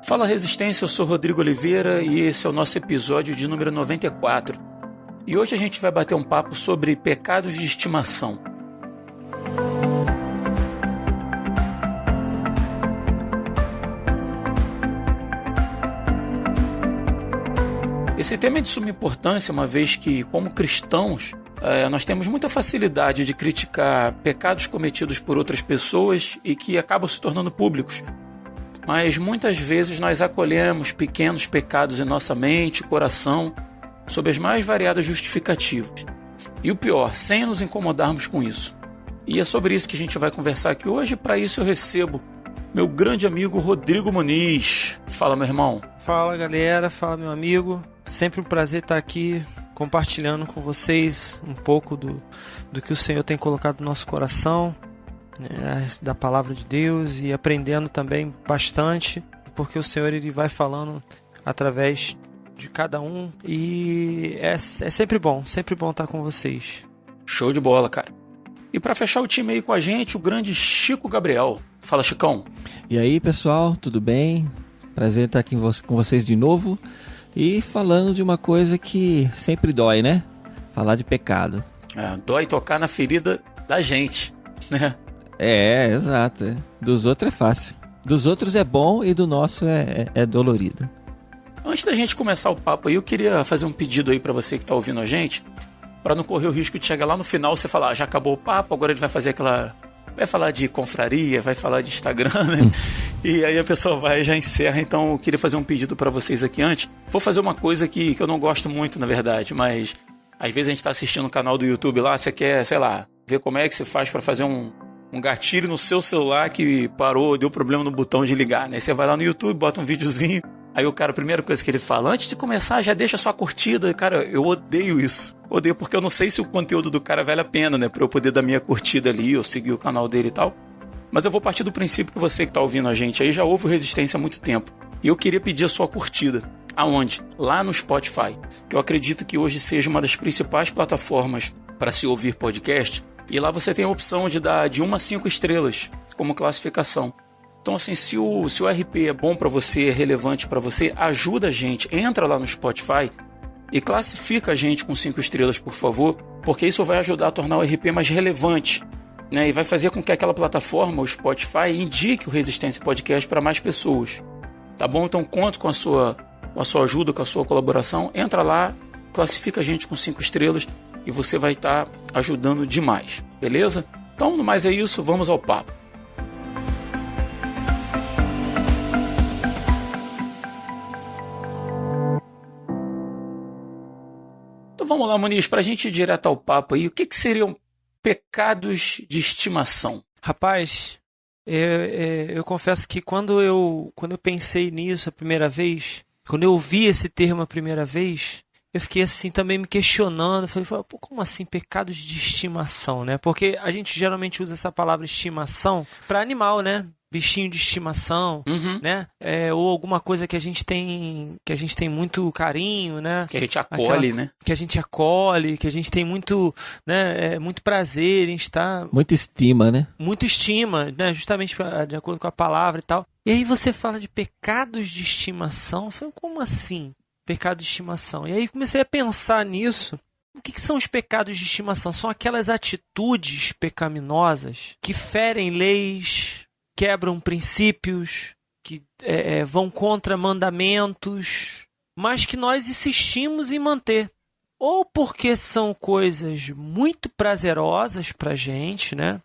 Fala Resistência, eu sou Rodrigo Oliveira e esse é o nosso episódio de número 94. E hoje a gente vai bater um papo sobre pecados de estimação. Esse tema é de suma importância, uma vez que, como cristãos, nós temos muita facilidade de criticar pecados cometidos por outras pessoas e que acabam se tornando públicos. Mas muitas vezes nós acolhemos pequenos pecados em nossa mente e coração sob as mais variadas justificativas. E o pior, sem nos incomodarmos com isso. E é sobre isso que a gente vai conversar aqui hoje. Para isso eu recebo meu grande amigo Rodrigo Muniz. Fala, meu irmão. Fala, galera. Fala, meu amigo. Sempre um prazer estar aqui compartilhando com vocês um pouco do que o Senhor tem colocado no nosso coração, né, da palavra de Deus, e aprendendo também bastante, porque o Senhor ele vai falando através de cada um e é sempre bom estar com vocês. Show de bola, cara. E para fechar o time aí com a gente, o grande Chico Gabriel. Fala, Chicão. E aí, pessoal, tudo bem? Prazer estar aqui com vocês de novo. E falando de uma coisa que sempre dói, né? Falar de pecado. Dói tocar na ferida da gente, né? Exato. Dos outros é fácil. Dos outros é bom e do nosso é dolorido. Antes da gente começar o papo aí, eu queria fazer um pedido aí pra você que tá ouvindo a gente, pra não correr o risco de chegar lá no final e você falar, já acabou o papo, agora a gente vai fazer aquela... Vai falar de confraria, vai falar de Instagram, né? E aí a pessoa vai e já encerra. Então eu queria fazer um pedido pra vocês aqui antes. Vou fazer uma coisa que eu não gosto muito, na verdade, mas às vezes a gente tá assistindo um canal do YouTube lá, você quer, sei lá, ver como é que se faz pra fazer um gatilho no seu celular que parou, deu problema no botão de ligar, né? Você vai lá no YouTube, bota um videozinho, aí o cara, a primeira coisa que ele fala, antes de começar, já deixa sua curtida. Cara, eu odeio isso. Odeio porque eu não sei se o conteúdo do cara vale a pena, né? Pra eu poder dar minha curtida ali, ou seguir o canal dele e tal. Mas eu vou partir do princípio que você que tá ouvindo a gente aí já ouve o Resistência há muito tempo. E eu queria pedir a sua curtida. Aonde? Lá no Spotify. Que eu acredito que hoje seja uma das principais plataformas para se ouvir podcast. E lá você tem a opção de dar de 1 a 5 estrelas como classificação. Então, assim, se o RP é bom para você, é relevante para você, ajuda a gente. Entra lá no Spotify e classifica a gente com 5 estrelas, por favor, porque isso vai ajudar a tornar o RP mais relevante, né? E vai fazer com que aquela plataforma, o Spotify, indique o Resistência Podcast para mais pessoas. Tá bom? Então, conto com a sua ajuda, com a sua colaboração. Entra lá, classifica a gente com 5 estrelas e você vai estar ajudando demais, beleza? Então, no mais é isso, vamos ao papo. Então vamos lá, Muniz, para a gente ir direto ao papo aí, o que seriam pecados de estimação? Rapaz, eu confesso que quando eu pensei nisso a primeira vez, quando eu ouvi esse termo a primeira vez, eu fiquei assim também me questionando. Falei, pô, como assim pecados de estimação, né? Porque a gente geralmente usa essa palavra estimação para animal, né? Bichinho de estimação, né? Ou alguma coisa que a gente tem muito carinho, né? Que a gente acolhe, né? Que a gente acolhe, que a gente tem muito, né? Muito prazer em estar... Muita estima, né? Muita estima, né? Justamente de acordo com a palavra e tal. E aí você fala de pecados de estimação. Eu falei, como assim? Pecado de estimação. E aí comecei a pensar nisso. O que são os pecados de estimação? São aquelas atitudes pecaminosas que ferem leis, quebram princípios, que vão contra mandamentos, mas que nós insistimos em manter. Ou porque são coisas muito prazerosas para a gente, né?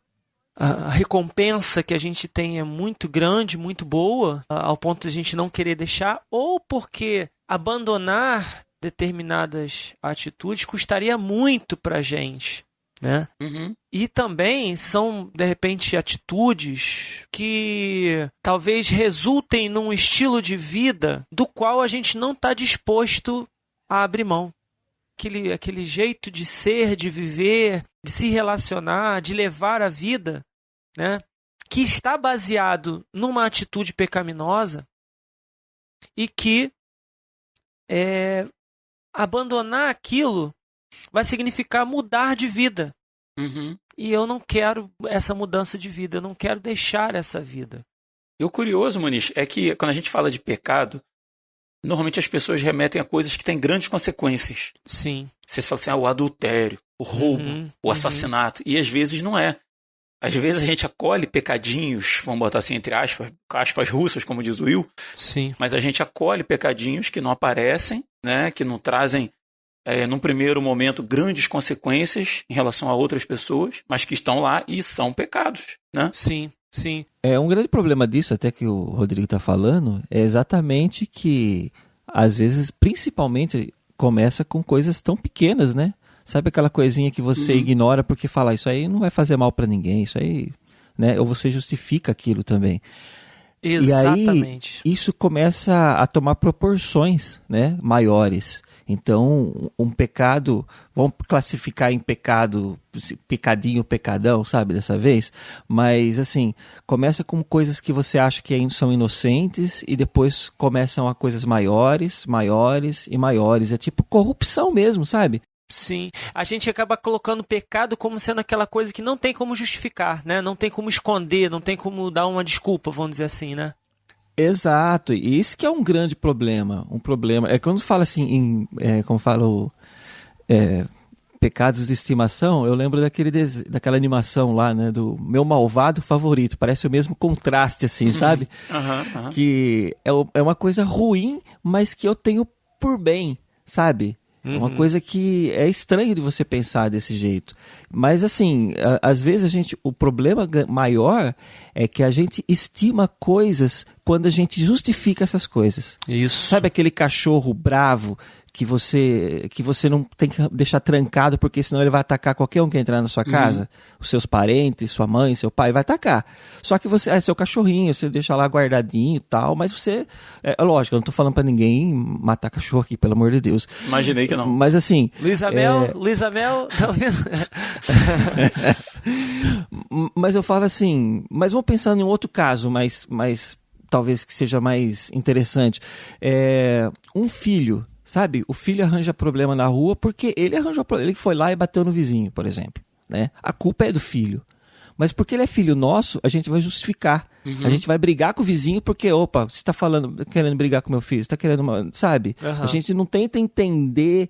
A recompensa que a gente tem é muito grande, muito boa, ao ponto de a gente não querer deixar, ou porque abandonar determinadas atitudes custaria muito para a gente, né? Uhum. E também são, de repente, atitudes que talvez resultem num estilo de vida do qual a gente não está disposto a abrir mão. Aquele jeito de ser, de viver, de se relacionar, de levar a vida, né? Que está baseado numa atitude pecaminosa e que abandonar aquilo vai significar mudar de vida. Uhum. E eu não quero essa mudança de vida, eu não quero deixar essa vida. E o curioso, Muniz, é que quando a gente fala de pecado, normalmente as pessoas remetem a coisas que têm grandes consequências. Sim. Você fala assim, o adultério, o roubo, o assassinato. E às vezes não é. Às vezes a gente acolhe pecadinhos, vamos botar assim entre aspas, aspas russas, como diz o Will. Sim. Mas a gente acolhe pecadinhos que não aparecem, né, que não trazem, num primeiro momento, grandes consequências em relação a outras pessoas, mas que estão lá e são pecados, né? Sim, sim. Um grande problema disso, até que o Rodrigo está falando, é exatamente que, às vezes, principalmente, começa com coisas tão pequenas, né? Sabe aquela coisinha que você ignora porque fala, isso aí não vai fazer mal para ninguém, isso aí, né? Ou você justifica aquilo também. Exatamente. E aí, isso começa a tomar proporções, né, maiores. Então, um pecado, vamos classificar em pecado, pecadinho, pecadão, sabe, dessa vez? Mas, assim, começa com coisas que você acha que são inocentes e depois começam a coisas maiores, maiores e maiores. É tipo corrupção mesmo, sabe? Sim, a gente acaba colocando pecado como sendo aquela coisa que não tem como justificar, né? Não tem como esconder, não tem como dar uma desculpa, vamos dizer assim, né? Exato, e isso que é um grande problema. Um problema é quando fala assim, como falo, pecados de estimação, eu lembro daquela animação lá, né, do Meu Malvado Favorito. Parece o mesmo contraste, assim, sabe? Que é uma coisa ruim, mas que eu tenho por bem, sabe? É uma coisa que é estranho de você pensar desse jeito. Mas, assim, às vezes o problema maior é que a gente estima coisas quando a gente justifica essas coisas. Isso. Sabe aquele cachorro bravo que você não tem que deixar trancado porque senão ele vai atacar qualquer um que entrar na sua casa? Os seus parentes, sua mãe, seu pai, vai atacar. Só que você é seu cachorrinho, você deixa lá guardadinho e tal, mas você... lógico, eu não tô falando pra ninguém matar cachorro aqui, pelo amor de Deus. Imaginei que não. Mas assim... Luísa Mel, tá ouvindo? Mas eu falo assim, mas vamos pensar em um outro caso, mas talvez que seja mais interessante. Um filho, sabe? O filho arranja problema na rua porque ele arranjou problema, ele foi lá e bateu no vizinho, por exemplo, né? A culpa é do filho. Mas porque ele é filho nosso, a gente vai justificar. A gente vai brigar com o vizinho porque, opa, você está querendo brigar com meu filho, você está querendo, sabe? A gente não tenta entender,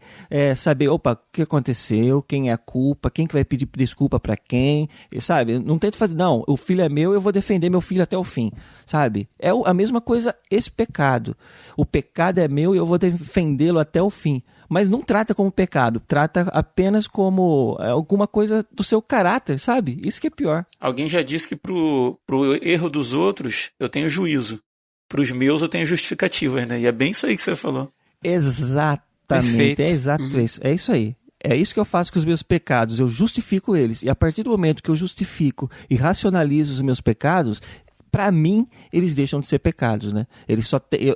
saber, opa, o que aconteceu, quem é a culpa, quem que vai pedir desculpa para quem, sabe? Não tenta fazer, não, o filho é meu, eu vou defender meu filho até o fim, sabe? É a mesma coisa esse pecado. O pecado é meu e eu vou defendê-lo até o fim. Mas não trata como pecado, trata apenas como alguma coisa do seu caráter, sabe? Isso que é pior. Alguém já disse que pro erro dos outros eu tenho juízo, pros meus eu tenho justificativas, né? E é bem isso aí que você falou. Exatamente, Perfeito. é exato isso, é isso aí. É isso que eu faço com os meus pecados, eu justifico eles. E a partir do momento que eu justifico e racionalizo os meus pecados, para mim, eles deixam de ser pecados, né?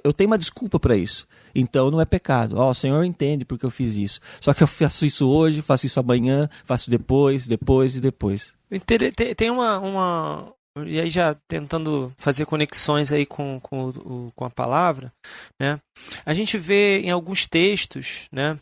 Eu tenho uma desculpa para isso. Então não é pecado. O Senhor entende porque eu fiz isso. Só que eu faço isso hoje, faço isso amanhã, faço depois e depois. Tem uma... E aí já tentando fazer conexões aí com a palavra, né? A gente vê em alguns textos, né,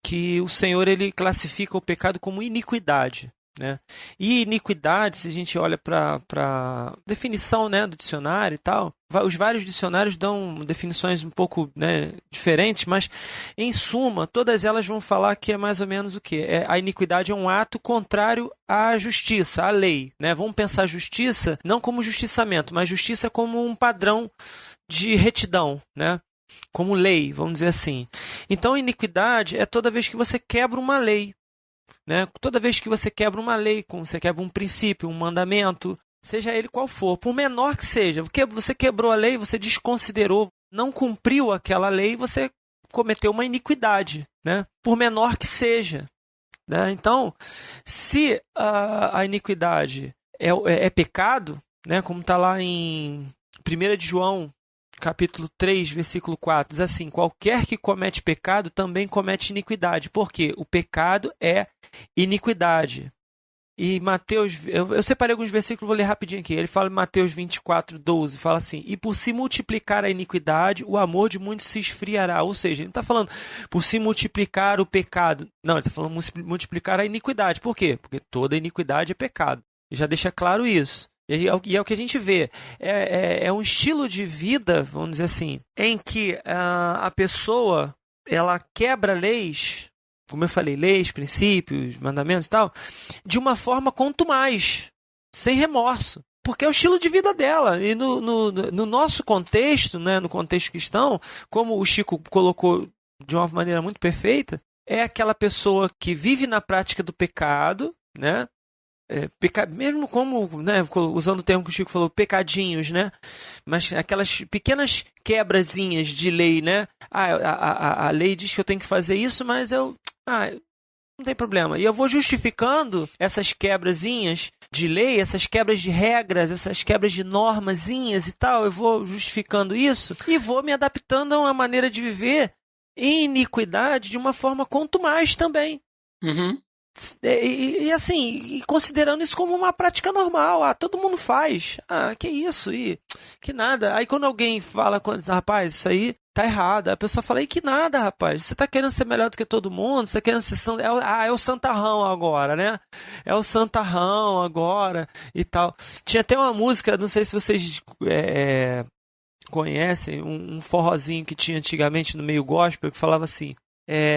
que o Senhor ele classifica o pecado como iniquidade. Né? E iniquidade, se a gente olha para a definição, né, do dicionário e tal, os vários dicionários dão definições um pouco, né, diferentes, mas em suma, todas elas vão falar que é mais ou menos o quê? A iniquidade é um ato contrário à justiça, à lei. Né? Vamos pensar justiça não como justiçamento, mas justiça como um padrão de retidão, né? Como lei, vamos dizer assim. Então, iniquidade é toda vez que você quebra uma lei. Né? Toda vez que você quebra uma lei, você quebra um princípio, um mandamento, seja ele qual for, por menor que seja, porque você quebrou a lei, você desconsiderou, não cumpriu aquela lei, você cometeu uma iniquidade, né? Por menor que seja. Né? Então, se a iniquidade é pecado, né? Como está lá em 1 de João, capítulo 3, versículo 4, diz assim: qualquer que comete pecado também comete iniquidade, porque o pecado é iniquidade. E Mateus, eu separei alguns versículos, vou ler rapidinho aqui. Ele fala em Mateus 24, 12, fala assim: e por se multiplicar a iniquidade, o amor de muitos se esfriará. Ou seja, ele não está falando por se multiplicar o pecado, não, ele está falando multiplicar a iniquidade. Por quê? Porque toda iniquidade é pecado. Ele já deixa claro isso. E é o que a gente vê. É um estilo de vida, vamos dizer assim, em que a pessoa ela quebra leis, como eu falei, leis, princípios, mandamentos e tal, de uma forma contumaz, sem remorso. Porque é o estilo de vida dela. E no nosso contexto, né, no contexto cristão, como o Chico colocou de uma maneira muito perfeita, é aquela pessoa que vive na prática do pecado, né? Mesmo como, né, usando o termo que o Chico falou, pecadinhos, né? Mas aquelas pequenas quebrazinhas de lei, né? A lei diz que eu tenho que fazer isso, mas não tem problema. E eu vou justificando essas quebrazinhas de lei, essas quebras de regras, essas quebras de normazinhas e tal, eu vou justificando isso e vou me adaptando a uma maneira de viver em iniquidade de uma forma contumaz também. Uhum. E assim, considerando isso como uma prática normal. Todo mundo faz. Que isso? Que nada. Aí quando alguém fala, rapaz, isso aí tá errado. A pessoa fala, que nada, rapaz. Você tá querendo ser melhor do que todo mundo? Você tá querendo ser... é o santarrão agora, né? É o santarrão agora e tal. Tinha até uma música, não sei se vocês conhecem, um forrozinho que tinha antigamente no meio gospel, que falava assim: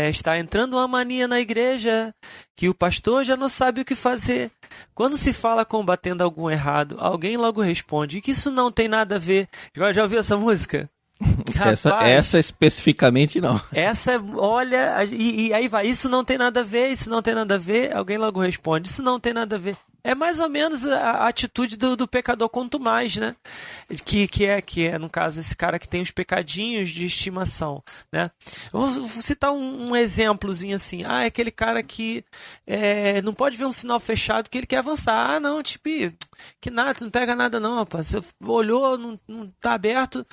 está entrando uma mania na igreja que o pastor já não sabe o que fazer. Quando se fala combatendo algum errado, alguém logo responde que isso não tem nada a ver. Já ouviu essa música? Rapaz, essa especificamente não. Essa, olha, e aí vai, isso não tem nada a ver, isso não tem nada a ver, alguém logo responde, isso não tem nada a ver. É mais ou menos a atitude do pecador contumaz, né? Que é, no caso, esse cara que tem os pecadinhos de estimação, né? Eu vou citar um exemplozinho assim. É aquele cara que não pode ver um sinal fechado que ele quer avançar. Não, tipo, que nada, não pega nada não, rapaz. Você olhou, não tá aberto.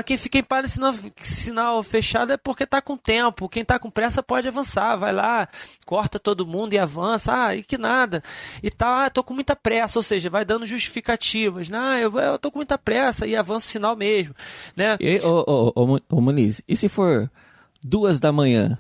Quem fica em paz sinal fechado é porque tá com tempo. Quem tá com pressa pode avançar. Vai lá, corta todo mundo e avança. E que nada. E tal. Tô com muita pressa, ou seja, vai dando justificativas. Eu tô com muita pressa e avança o sinal mesmo, né? Ô Muniz, e se for 2 da manhã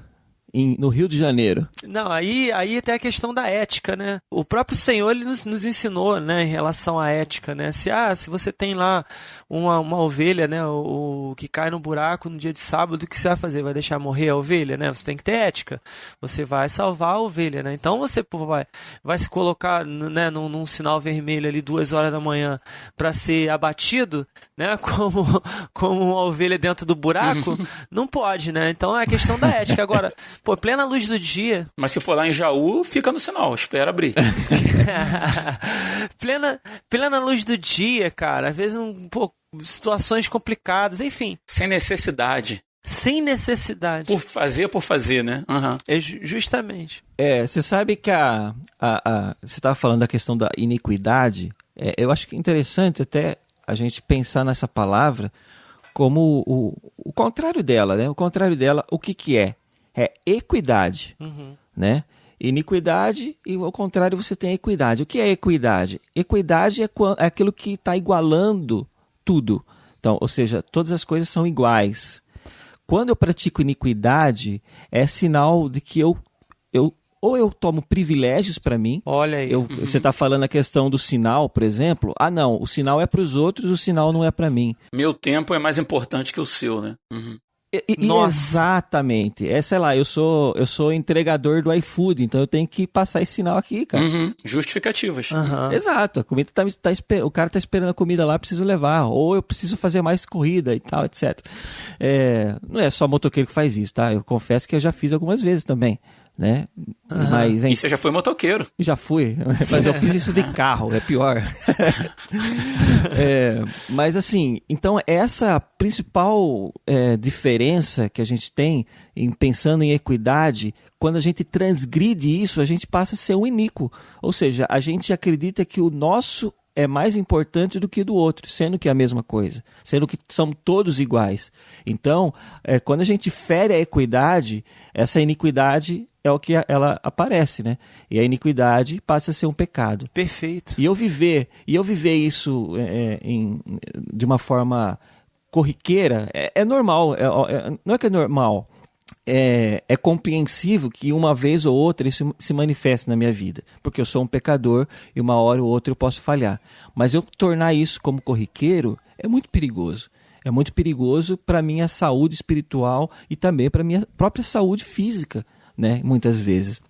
no Rio de Janeiro? Não, aí tem a questão da ética, né? O próprio Senhor ele nos ensinou, né, em relação à ética, né? Se você tem lá uma ovelha, né, o que cai no buraco no dia de sábado, o que você vai fazer? Vai deixar morrer a ovelha, né? Você tem que ter ética. Você vai salvar a ovelha, né? Então você vai se colocar, né, num sinal vermelho ali 2 horas da manhã para ser abatido, né? Como uma ovelha dentro do buraco, não pode, né? Então é a questão da ética. Agora, plena luz do dia. Mas se for lá em Jaú, fica no sinal, espera abrir. plena luz do dia, cara. Às vezes situações complicadas, enfim. Sem necessidade. Sem necessidade. Por fazer, né? Uhum. Justamente. Você sabe que você estava falando da questão da iniquidade. Eu acho que é interessante até a gente pensar nessa palavra como o contrário dela, né? O contrário dela, o que é? É equidade, né? Iniquidade e ao contrário você tem equidade. O que é equidade? Equidade é aquilo que está igualando tudo. Então, ou seja, todas as coisas são iguais. Quando eu pratico iniquidade, é sinal de que eu tomo privilégios para mim. Olha aí. Você está falando a questão do sinal, por exemplo. Não, o sinal é para os outros, o sinal não é para mim. Meu tempo é mais importante que o seu, né? Uhum. Exatamente. Sei lá, eu sou entregador do iFood, então eu tenho que passar esse sinal aqui, cara. Justificativas. Exato. A comida o cara tá esperando a comida lá, preciso levar. Ou eu preciso fazer mais corrida e tal, etc. Não é só motoqueiro que faz isso, tá? Eu confesso que eu já fiz algumas vezes também, né? Mas, e você já foi motoqueiro? Já fui, mas eu fiz isso de carro, é pior. Mas assim, então essa principal diferença que a gente tem pensando em equidade, quando a gente transgride isso, a gente passa a ser um iníquo. Ou seja, a gente acredita que o nosso é mais importante do que do outro, sendo que é a mesma coisa, sendo que são todos iguais. Então, quando a gente fere a equidade, essa iniquidade é o que ela aparece, né? E a iniquidade passa a ser um pecado. Perfeito. E eu viver isso de uma forma corriqueira é normal. Não é que é normal. é compreensível que uma vez ou outra isso se manifeste na minha vida, porque eu sou um pecador e uma hora ou outra eu posso falhar. Mas eu tornar isso como corriqueiro é muito perigoso. É muito perigoso para a minha saúde espiritual e também para a minha própria saúde física, né? Muitas vezes.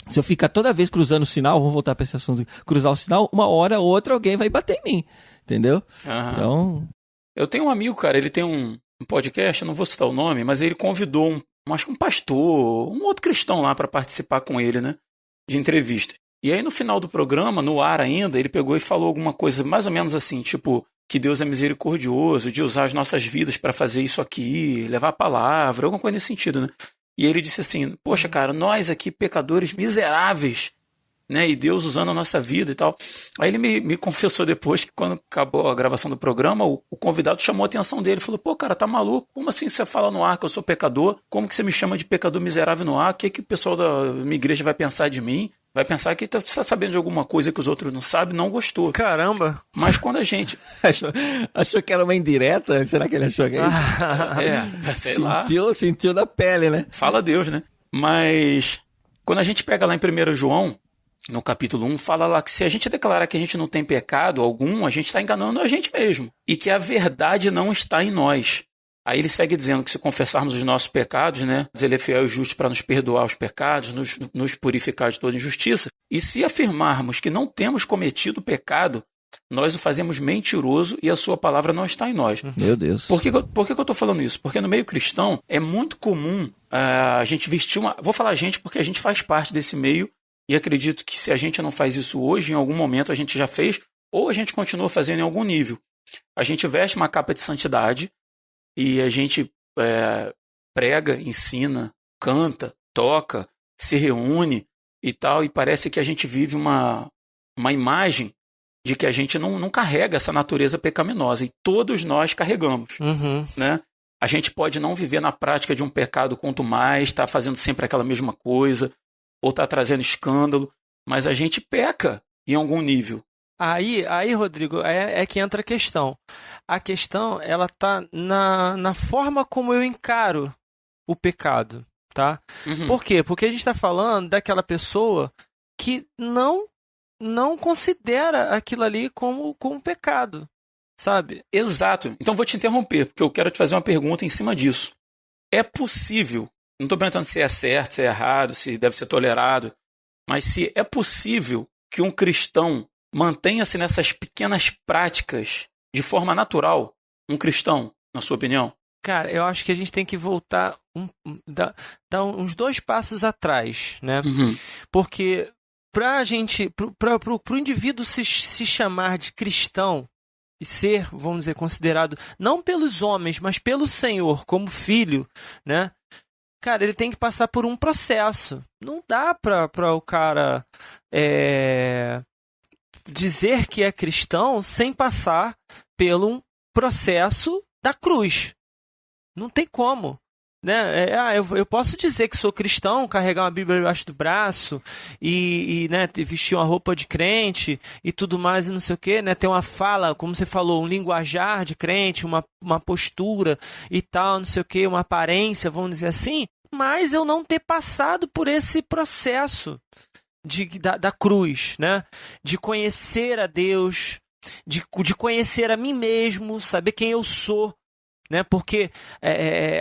Se eu ficar toda vez cruzando o sinal, vamos voltar para esse assunto, cruzar o sinal, uma hora ou outra alguém vai bater em mim, entendeu? Então... Eu tenho um amigo, cara, ele tem um podcast, eu não vou citar o nome, mas ele convidou acho que um pastor, um outro cristão lá para participar com ele, né? De entrevista. E aí no final do programa, no ar ainda, ele pegou e falou alguma coisa mais ou menos assim, tipo, que Deus é misericordioso, de usar as nossas vidas para fazer isso aqui, levar a palavra, alguma coisa nesse sentido, né? E ele disse assim, poxa, cara, nós aqui pecadores miseráveis, né? E Deus usando a nossa vida e tal. Aí ele me confessou depois que quando acabou a gravação do programa, o convidado chamou a atenção dele, falou, pô, cara, tá maluco? Como assim você fala no ar que eu sou pecador? Como que você me chama de pecador miserável no ar? O que o pessoal da minha igreja vai pensar de mim? Vai pensar que você tá sabendo de alguma coisa que os outros não sabem, não gostou. Caramba! Mas quando a gente... achou que era uma indireta? Será que ele achou que sei lá. Sentiu na pele, né? Fala Deus, né? Mas quando a gente pega lá em 1 João, no capítulo 1, fala lá que se a gente declarar que a gente não tem pecado algum, a gente está enganando a gente mesmo. E que a verdade não está em nós. Aí ele segue dizendo que se confessarmos os nossos pecados, né, ele é fiel e justo para nos perdoar os pecados, nos purificar de toda injustiça. E se afirmarmos que não temos cometido pecado, nós o fazemos mentiroso e a sua palavra não está em nós. Meu Deus. Por que eu estou falando isso? Porque no meio cristão é muito comum a gente vestir uma... Vou falar a gente porque a gente faz parte desse meio e acredito que se a gente não faz isso hoje, em algum momento a gente já fez ou a gente continua fazendo em algum nível. A gente veste uma capa de santidade e a gente prega, ensina, canta, toca, se reúne e tal, e parece que a gente vive uma imagem de que a gente não carrega essa natureza pecaminosa, e todos nós carregamos, né? A gente pode não viver na prática de um pecado quanto mais, estar fazendo sempre aquela mesma coisa, ou estar trazendo escândalo, mas a gente peca em algum nível. Aí, Rodrigo, é que entra a questão. A questão, ela tá na forma como eu encaro o pecado, tá? Por quê? Porque a gente está falando daquela pessoa que não considera aquilo ali como pecado, sabe? Exato. Então vou te interromper, porque eu quero te fazer uma pergunta em cima disso. É possível, não estou perguntando se é certo, se é errado, se deve ser tolerado, mas se é possível que um cristão mantenha-se nessas pequenas práticas de forma natural, um cristão, na sua opinião? Cara, eu acho que a gente tem que voltar, dar uns 2 passos atrás, né? Porque pro indivíduo se chamar de cristão e ser, vamos dizer, considerado, não pelos homens, mas pelo Senhor, como filho, né? Cara, ele tem que passar por um processo. Não dá para o cara... dizer que é cristão sem passar pelo processo da cruz. Não tem como. Né? Eu posso dizer que sou cristão, carregar uma Bíblia debaixo do braço e né, vestir uma roupa de crente e tudo mais e não sei o quê, né? Ter uma fala, como você falou, um linguajar de crente, uma postura e tal, não sei o quê, uma aparência, vamos dizer assim, mas eu não ter passado por esse processo da cruz, né? De conhecer a Deus, de conhecer a mim mesmo, saber quem eu sou, né? Porque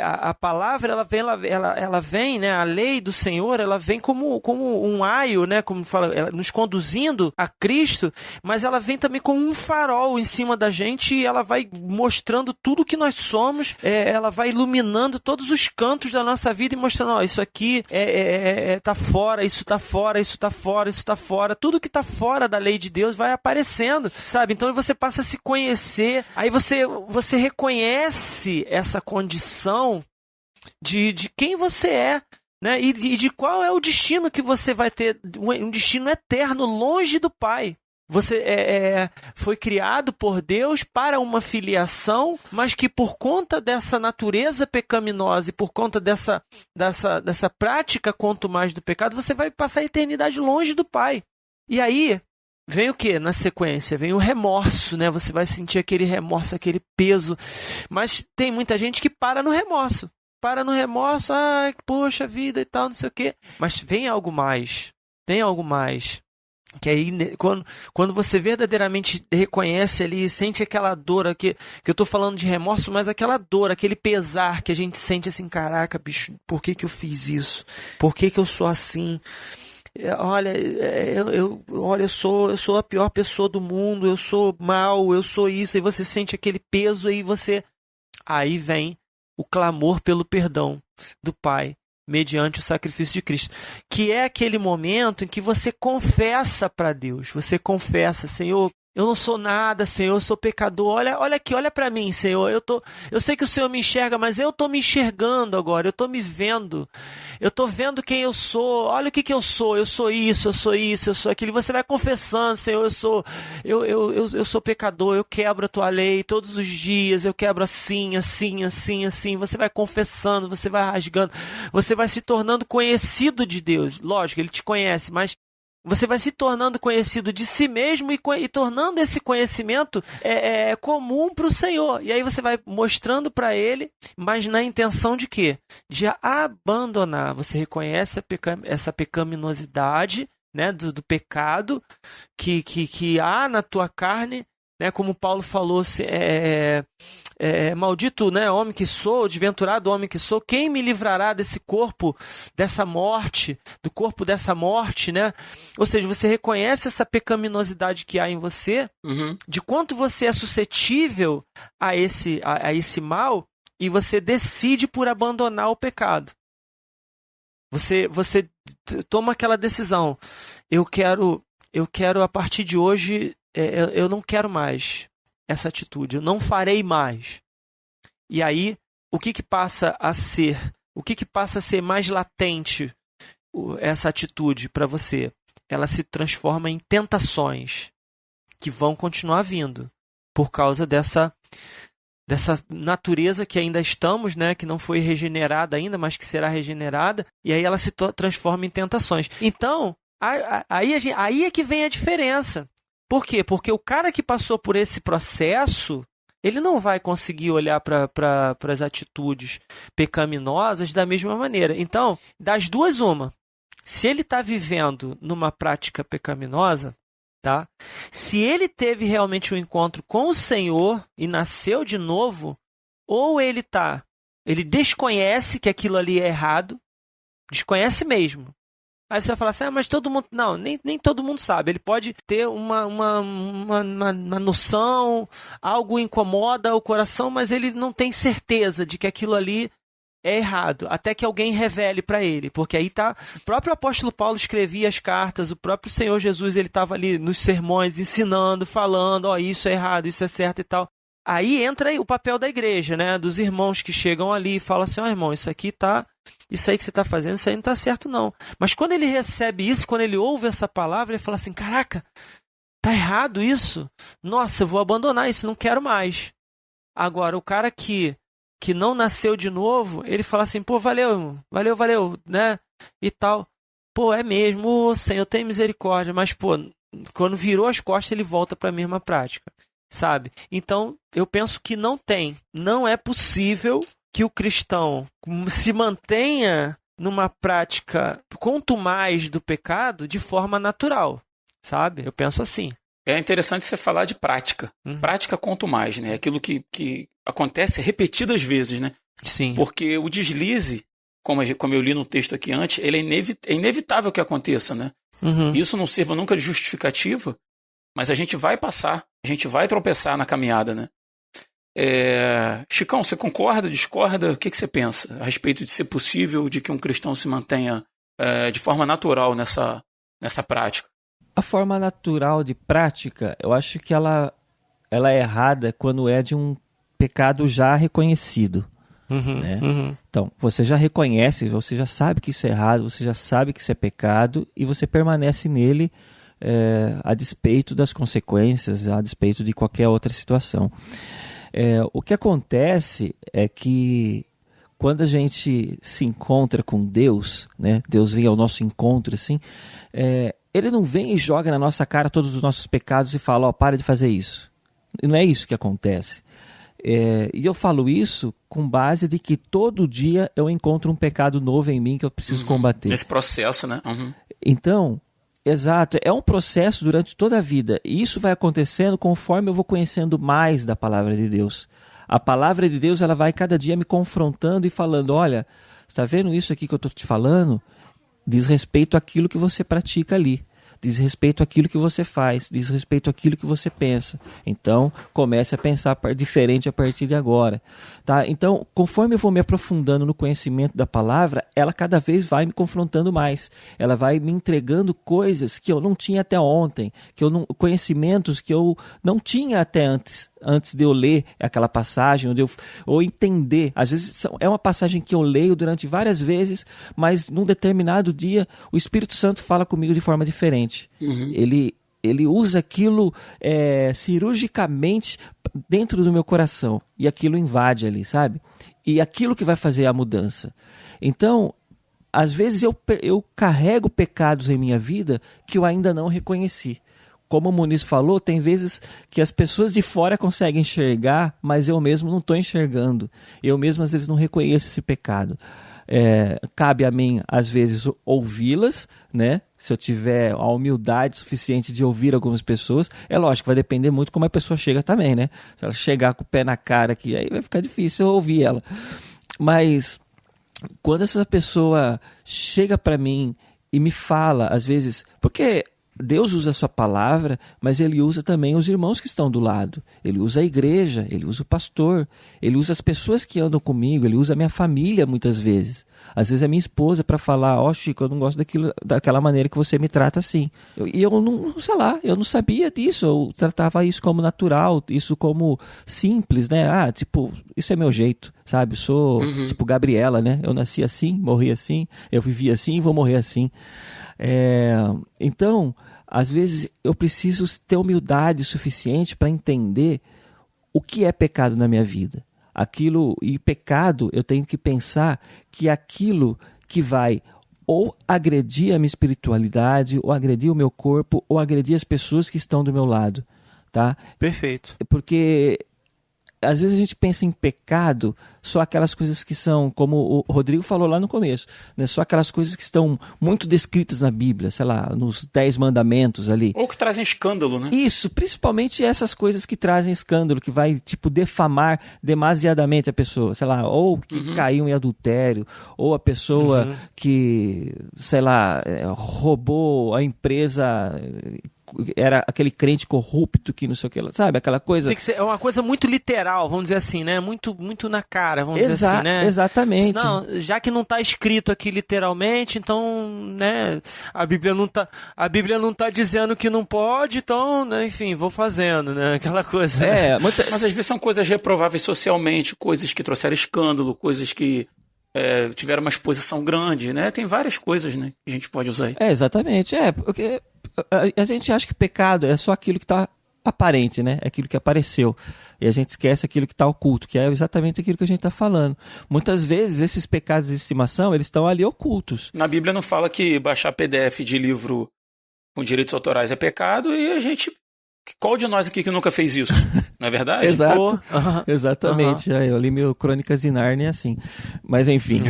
a palavra ela vem, né? A lei do Senhor ela vem como um aio, né? Como fala, nos conduzindo a Cristo, mas ela vem também como um farol em cima da gente e ela vai mostrando tudo que nós somos, ela vai iluminando todos os cantos da nossa vida e mostrando, ó, isso aqui tá fora, isso tá fora, isso tá fora, isso tá fora, tudo que tá fora da lei de Deus vai aparecendo, sabe? Então você passa a se conhecer, aí você reconhece essa condição de quem você é, né? E de qual é o destino que você vai ter, um destino eterno, longe do Pai. Você foi criado por Deus para uma filiação, mas que por conta dessa natureza pecaminosa e por conta dessa prática quanto mais do pecado, você vai passar a eternidade longe do Pai. E aí vem o quê? Na sequência, vem o remorso, né? Você vai sentir aquele remorso, aquele peso. Mas tem muita gente que para no remorso. para no remorso, poxa vida e tal, não sei o quê. Mas vem algo mais, tem algo mais. Que aí, quando você verdadeiramente reconhece ali, sente aquela dor, que eu tô falando de remorso, mas aquela dor, aquele pesar que a gente sente assim, caraca, bicho, por que eu fiz isso? Por que eu sou assim? Olha, eu sou a pior pessoa do mundo, eu sou mal, eu sou isso, e você sente aquele peso, aí vem o clamor pelo perdão do Pai, mediante o sacrifício de Cristo, que é aquele momento em que você confessa para Deus, você confessa, Senhor, eu não sou nada, Senhor, eu sou pecador, olha aqui, olha para mim, Senhor, eu sei que o Senhor me enxerga, mas eu estou me enxergando agora, eu estou me vendo, eu estou vendo quem eu sou, olha o que eu sou isso, eu sou isso, eu sou aquilo, e você vai confessando, Senhor, eu sou pecador, eu quebro a tua lei todos os dias, eu quebro assim, você vai confessando, você vai rasgando, você vai se tornando conhecido de Deus, lógico, Ele te conhece, mas você vai se tornando conhecido de si mesmo e tornando esse conhecimento comum para o Senhor. E aí você vai mostrando para Ele, mas na intenção de quê? De abandonar. Você reconhece essa pecaminosidade, né, do pecado que há na tua carne, né, como Paulo falou, maldito, né, homem que sou, desventurado homem que sou, quem me livrará desse corpo, dessa morte, do corpo dessa morte, né? Ou seja, você reconhece essa pecaminosidade que há em você, de quanto você é suscetível a esse mal, e você decide por abandonar o pecado. Você toma aquela decisão, eu quero a partir de hoje, eu não quero mais essa atitude, eu não farei mais. E aí, o que passa a ser mais latente essa atitude para você? Ela se transforma em tentações que vão continuar vindo por causa dessa natureza que ainda estamos, né, que não foi regenerada ainda, mas que será regenerada, e aí ela se transforma em tentações. Então, aí é que vem a diferença. Por quê? Porque o cara que passou por esse processo, ele não vai conseguir olhar para as atitudes pecaminosas da mesma maneira. Então, das duas, uma. Se ele está vivendo numa prática pecaminosa, tá? Se ele teve realmente um encontro com o Senhor e nasceu de novo, ou ele desconhece que aquilo ali é errado, desconhece mesmo. Aí você vai falar assim, mas todo mundo... Não, nem todo mundo sabe. Ele pode ter uma noção, algo incomoda o coração, mas ele não tem certeza de que aquilo ali é errado, até que alguém revele para ele. Porque aí tá... O próprio apóstolo Paulo escrevia as cartas, o próprio Senhor Jesus, ele estava ali nos sermões ensinando, falando, isso é errado, isso é certo e tal. Aí entra o papel da igreja, né? Dos irmãos que chegam ali e falam assim, irmão, isso aí que você está fazendo, isso aí não está certo não. Mas quando ele recebe isso, quando ele ouve essa palavra, ele fala assim, caraca, tá errado isso? Nossa, eu vou abandonar isso, não quero mais. Agora, o cara que não nasceu de novo, ele fala assim, valeu, né? E tal. É mesmo, Senhor, tem misericórdia, mas, quando virou as costas, ele volta para a mesma prática. Sabe? Então, eu penso que não é possível que o cristão se mantenha numa prática contumaz do pecado de forma natural, sabe? Eu penso assim. É interessante você falar de prática. Prática contumaz, né? Aquilo que acontece repetidas vezes, né? Sim. Porque o deslize, como eu li no texto aqui antes, ele é inevitável que aconteça, né? Isso não sirva nunca de justificativa, mas a gente vai passar, a gente vai tropeçar na caminhada, né? Chicão, você concorda, discorda? O que você pensa a respeito de ser possível de que um cristão se mantenha de forma natural nessa prática? A forma natural de prática, eu acho que ela é errada quando é de um pecado já reconhecido. Né? Então, você já reconhece, você já sabe que isso é errado, você já sabe que isso é pecado e você permanece nele a despeito das consequências, a despeito de qualquer outra situação. O que acontece é que quando a gente se encontra com Deus, né, Deus vem ao nosso encontro assim, Ele não vem e joga na nossa cara todos os nossos pecados e fala, para de fazer isso. Não é isso que acontece. E eu falo isso com base de que todo dia eu encontro um pecado novo em mim que eu preciso combater. Esse processo, né? Então, exato, é um processo durante toda a vida. E isso vai acontecendo conforme eu vou conhecendo mais da palavra de Deus. A palavra de Deus, ela vai cada dia me confrontando e falando, olha, está vendo isso aqui que eu estou te falando? Diz respeito àquilo que você pratica ali. Diz respeito àquilo que você faz, diz respeito àquilo que você pensa. Então, comece a pensar diferente a partir de agora. Tá? Então, conforme eu vou me aprofundando no conhecimento da palavra, ela cada vez vai me confrontando mais. Ela vai me entregando coisas que eu não tinha até ontem, conhecimentos que eu não tinha até antes de eu ler aquela passagem, ou entender. Às vezes é uma passagem que eu leio durante várias vezes, mas num determinado dia o Espírito Santo fala comigo de forma diferente. Ele usa aquilo cirurgicamente dentro do meu coração, e aquilo invade ali, sabe? E aquilo que vai fazer a mudança. Então, às vezes eu carrego pecados em minha vida que eu ainda não reconheci. Como o Muniz falou, tem vezes que as pessoas de fora conseguem enxergar, mas eu mesmo não estou enxergando. Eu mesmo, às vezes, não reconheço esse pecado. Cabe a mim, às vezes, ouvi-las, né? Se eu tiver a humildade suficiente de ouvir algumas pessoas. É lógico, vai depender muito como a pessoa chega também, né? Se ela chegar com o pé na cara aqui, aí vai ficar difícil eu ouvir ela. Mas quando essa pessoa chega para mim e me fala, às vezes... Porque Deus usa a sua palavra, mas Ele usa também os irmãos que estão do lado. Ele usa a igreja, Ele usa o pastor, Ele usa as pessoas que andam comigo, Ele usa a minha família muitas vezes. Às vezes é minha esposa para falar, Chico, eu não gosto daquela maneira que você me trata assim. E eu não, sei lá, eu não sabia disso, eu tratava isso como natural, isso como simples, né? Tipo, isso é meu jeito, sabe? Sou tipo Gabriela, né? Eu nasci assim, morri assim, eu vivi assim e vou morrer assim. Então, às vezes eu preciso ter humildade suficiente para entender o que é pecado na minha vida. E pecado, eu tenho que pensar que é aquilo que vai ou agredir a minha espiritualidade, ou agredir o meu corpo, ou agredir as pessoas que estão do meu lado, tá? Perfeito. Porque às vezes a gente pensa em pecado, só aquelas coisas que são, como o Rodrigo falou lá no começo, né? Só aquelas coisas que estão muito descritas na Bíblia, sei lá, nos 10 mandamentos ali. Ou que trazem escândalo, né? Isso, principalmente essas coisas que trazem escândalo, que vai, tipo, defamar demasiadamente a pessoa, sei lá, ou que caiu em adultério, ou a pessoa que, sei lá, roubou a empresa... Era aquele crente corrupto que não sei o que, sabe? Aquela coisa... Tem que ser uma coisa muito literal, vamos dizer assim, né? Muito, muito na cara, vamos dizer assim, né? Exatamente. Não, já que não está escrito aqui literalmente, então, né? A Bíblia não tá dizendo que não pode, então, né? Enfim, vou fazendo, né? Aquela coisa. Mas às vezes são coisas reprováveis socialmente, coisas que trouxeram escândalo, coisas que tiveram uma exposição grande, né? Tem várias coisas, né, que a gente pode usar aí. Exatamente. Porque a gente acha que pecado é só aquilo que está aparente, né? É aquilo que apareceu. E a gente esquece aquilo que está oculto, que é exatamente aquilo que a gente está falando. Muitas vezes, esses pecados de estimação, eles estão ali ocultos. Na Bíblia não fala que baixar PDF de livro com direitos autorais é pecado, e a gente... Qual de nós aqui que nunca fez isso? Não é verdade? Exato. Exatamente. Eu li meu Crônicas de Nárnia assim. Mas enfim,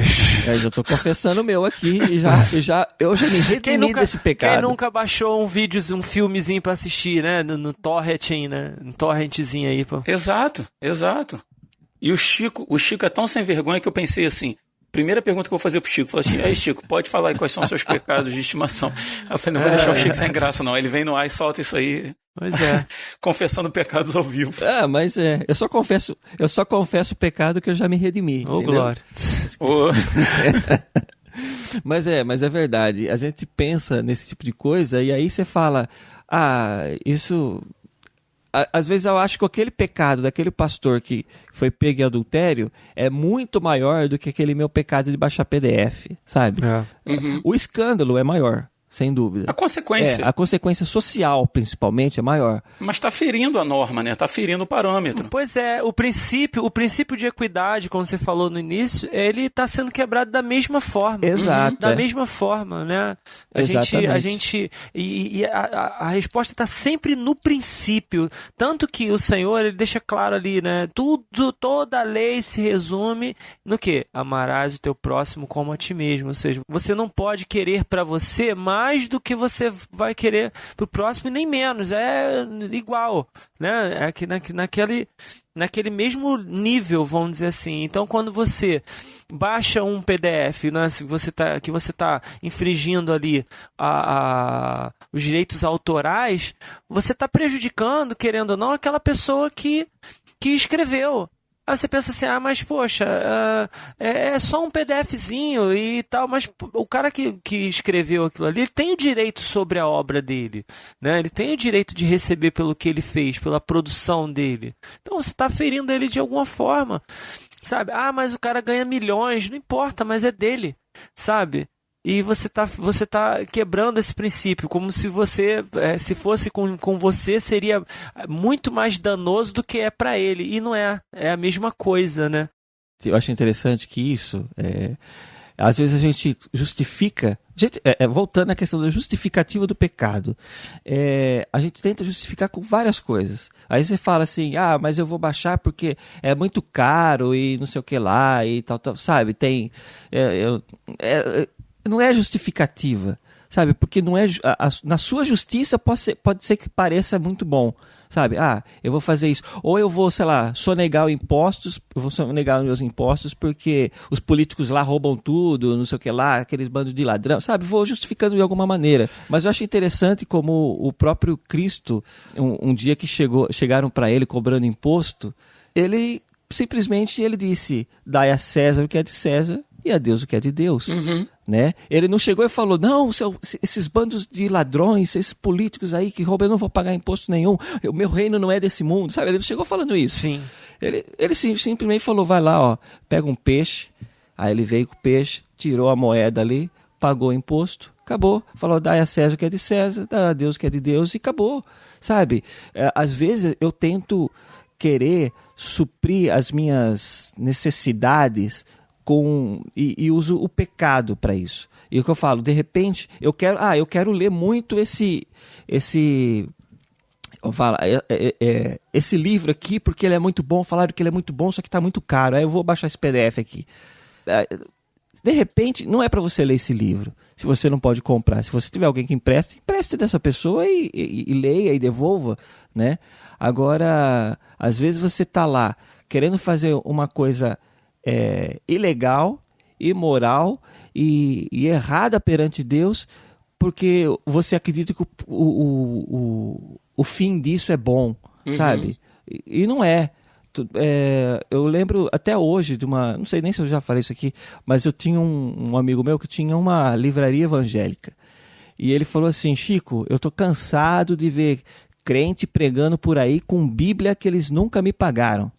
eu já estou confessando o meu aqui e eu já me redimi desse pecado. Quem nunca baixou um filmezinho pra assistir, né? No torrentinho, né? No torrentzinho aí, pô. Exato. E o Chico é tão sem vergonha que eu pensei assim, primeira pergunta que eu vou fazer pro Chico, eu falei assim, aí Chico, pode falar aí quais são os seus pecados de estimação. Aí eu falei, não vou deixar o Chico sem graça não, ele vem no ar e solta isso aí. Pois é. Confessando pecados ao vivo. Mas eu só confesso o pecado que eu já me redimi. Ô, glória. Mas é verdade, a gente pensa nesse tipo de coisa e aí você fala, isso... Às vezes eu acho que aquele pecado daquele pastor que foi pego em adultério é muito maior do que aquele meu pecado de baixar PDF, sabe? O escândalo é maior, sem dúvida. A consequência. A consequência social, principalmente, é maior. Mas está ferindo a norma, né? Está ferindo o parâmetro. Pois é, o princípio de equidade, como você falou no início, ele está sendo quebrado da mesma forma. Exato. Da mesma forma, né? A resposta está sempre no princípio. Tanto que o Senhor, ele deixa claro ali, né? Toda a lei se resume no quê? Amarás o teu próximo como a ti mesmo. Ou seja, você não pode querer para você mais do que você vai querer para o próximo e nem menos. É igual, né? É que naquele mesmo nível, vamos dizer assim. Então, quando você baixa um PDF, né, que você está infringindo ali os direitos autorais, você está prejudicando, querendo ou não, aquela pessoa que escreveu. Aí você pensa assim, mas poxa, é só um PDFzinho e tal, mas o cara que escreveu aquilo ali, ele tem o direito sobre a obra dele, né? Ele tem o direito de receber pelo que ele fez, pela produção dele. Então você está ferindo ele de alguma forma, sabe? Mas o cara ganha milhões, não importa, mas é dele, sabe? E você tá quebrando esse princípio, como se você, se fosse com você, seria muito mais danoso do que é para ele. E não é. É a mesma coisa, né? Eu acho interessante que isso, às vezes a gente justifica, voltando à questão da justificativa do pecado, a gente tenta justificar com várias coisas. Aí você fala assim, mas eu vou baixar porque é muito caro e não sei o que lá e tal, sabe? Não é justificativa, sabe? Porque não é na sua justiça pode ser que pareça muito bom, sabe? Eu vou fazer isso. Ou eu vou, sei lá, sonegar os meus impostos porque os políticos lá roubam tudo, não sei o que lá, aqueles bandos de ladrão, sabe? Vou justificando de alguma maneira. Mas eu acho interessante como o próprio Cristo, um dia que chegaram para ele cobrando imposto, ele simplesmente disse, dai a César o que é de César e a Deus o que é de Deus. Uhum. Né? Ele não chegou e falou, não, esses bandos de ladrões, esses políticos aí que roubam, eu não vou pagar imposto nenhum, o meu reino não é desse mundo, sabe? Ele não chegou falando isso. Sim. Ele simplesmente falou, vai lá, pega um peixe, aí ele veio com o peixe, tirou a moeda ali, pagou o imposto, acabou, falou, dai a César o que é de César, dá a Deus o que é de Deus e acabou, sabe? Às vezes eu tento querer suprir as minhas necessidades e uso o pecado para isso. E o que eu falo, de repente, eu quero ler muito esse livro aqui, porque ele é muito bom, falaram que ele é muito bom, só que está muito caro, aí eu vou baixar esse PDF aqui. De repente, não é para você ler esse livro, se você não pode comprar. Se você tiver alguém que empreste dessa pessoa e leia e devolva, né? Agora, às vezes você está lá querendo fazer uma coisa ilegal, imoral e errada perante Deus, porque você acredita que o fim disso é bom, sabe? E não é. Eu lembro até hoje de não sei nem se eu já falei isso aqui, mas eu tinha um amigo meu que tinha uma livraria evangélica. E ele falou assim, Chico, eu tô cansado de ver crente pregando por aí com Bíblia que eles nunca me pagaram.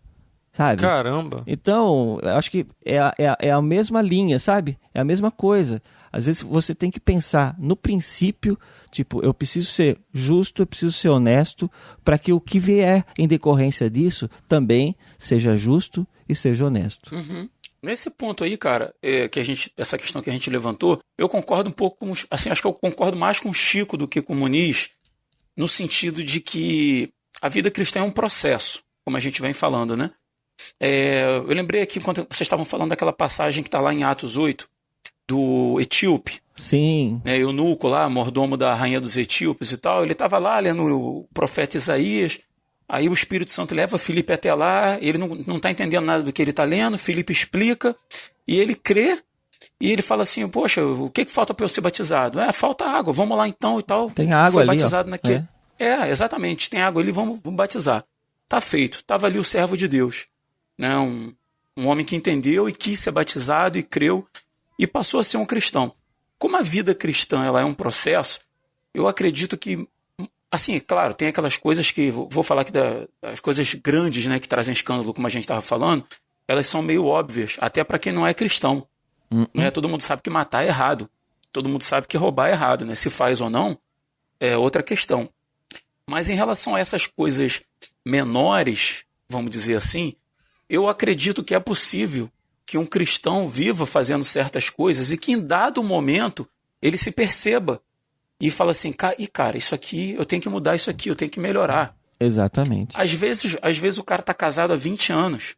Sabe? Caramba! Então, eu acho que é a mesma linha, sabe? É a mesma coisa. Às vezes você tem que pensar no princípio, tipo, eu preciso ser justo, eu preciso ser honesto, para que o que vier em decorrência disso também seja justo e seja honesto. Uhum. Nesse ponto aí, cara, essa questão que a gente levantou, eu concordo um pouco com, assim, acho que eu concordo mais com o Chico do que com o Muniz, no sentido de que a vida cristã é um processo, como a gente vem falando, né? Eu lembrei aqui, quando vocês estavam falando daquela passagem que está lá em Atos 8, do etíope. Sim. Eunuco lá, mordomo da rainha dos etíopes e tal, ele estava lá lendo o profeta Isaías, aí o Espírito Santo leva Filipe até lá, ele não está entendendo nada do que ele está lendo, Filipe explica, e ele crê, e ele fala assim, poxa, o que falta para eu ser batizado? Falta água, vamos lá então e tal. Tem água Foi ali, batizado naquele. Exatamente, tem água ali, vamos batizar. Tá feito, estava ali o servo de Deus. Né, um homem que entendeu e quis ser batizado e creu e passou a ser um cristão. Como a vida cristã ela é um processo, eu acredito que, assim, claro, tem aquelas coisas que, vou falar aqui das coisas grandes, né, que trazem escândalo, como a gente estava falando, elas são meio óbvias, até para quem não é cristão. Né? Todo mundo sabe que matar é errado. todo mundo sabe que roubar é errado, né? Se faz ou não, é outra questão. Mas em relação a essas coisas menores, vamos dizer assim, eu acredito que é possível que um cristão viva fazendo certas coisas e que em dado momento ele se perceba e fala assim, cara, isso aqui, eu tenho que mudar isso aqui, eu tenho que melhorar. Exatamente. Às vezes o cara tá casado há 20 anos.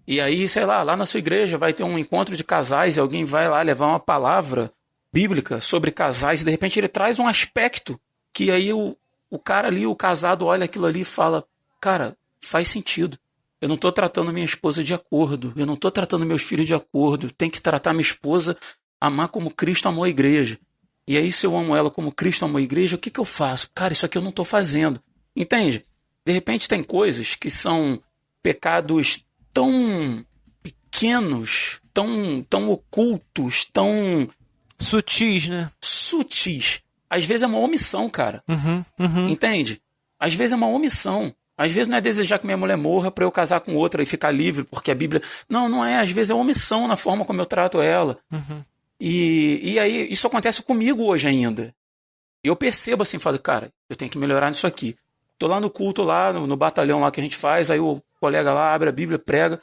E aí, sei lá na sua igreja vai ter um encontro de casais e alguém vai lá levar uma palavra bíblica sobre casais e de repente ele traz um aspecto que aí o cara ali, o casado, olha aquilo ali e fala, cara, faz sentido. Eu não tô tratando minha esposa de acordo, eu não tô tratando meus filhos de acordo, tem que tratar minha esposa, amar como Cristo amou a igreja. E aí se eu amo ela como Cristo amou a igreja, o que eu faço? Cara, isso aqui eu não tô fazendo. Entende? De repente tem coisas que são pecados tão pequenos, tão ocultos, tão Sutis, né? sutis. Às vezes é uma omissão, cara. Uhum. Entende? Às vezes é uma omissão. Às vezes não é desejar que minha mulher morra para eu casar com outra e ficar livre, porque a Bíblia... Não é. Às vezes é omissão na forma como eu trato ela. Uhum. E aí isso acontece comigo hoje ainda. E eu percebo assim, falo, cara, eu tenho que melhorar nisso aqui. Tô lá no culto, lá no batalhão lá que a gente faz, aí o colega lá abre a Bíblia, prega,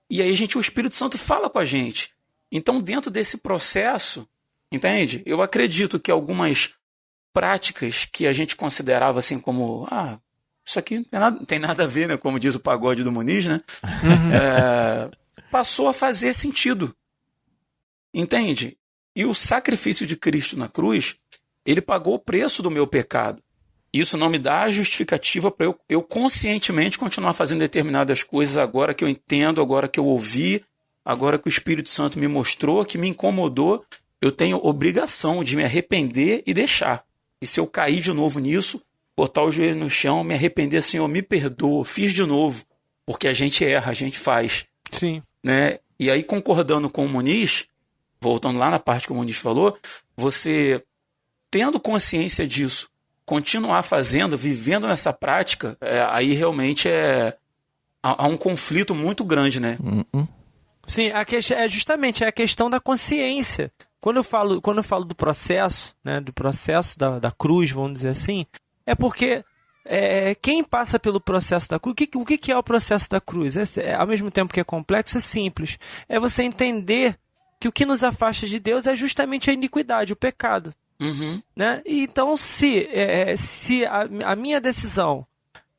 e aí o Espírito Santo fala com a gente. Então, dentro desse processo, entende? Eu acredito que algumas práticas que a gente considerava assim como, isso aqui não tem nada a ver, né? Como diz o pagode do Muniz, né? Passou a fazer sentido. Entende? E o sacrifício de Cristo na cruz, ele pagou o preço do meu pecado. Isso não me dá a justificativa para eu conscientemente continuar fazendo determinadas coisas agora que eu entendo, agora que eu ouvi, agora que o Espírito Santo me mostrou, que me incomodou. Eu tenho obrigação de me arrepender e deixar. E se eu cair de novo nisso, botar o joelho no chão, me arrepender, Senhor, me perdoa, fiz de novo. Porque a gente erra, a gente faz. Sim. Né? E aí, concordando com o Muniz, voltando lá na parte que o Muniz falou, você, tendo consciência disso, continuar fazendo, vivendo nessa prática, aí realmente há um conflito muito grande, né? Sim, justamente a questão da consciência. Quando eu falo do processo, né, do processo da cruz, vamos dizer assim, é porque quem passa pelo processo da cruz, o que é o processo da cruz? Ao mesmo tempo que é complexo, é simples. É você entender que o que nos afasta de Deus é justamente a iniquidade, o pecado. Uhum. Né? Então, se a minha decisão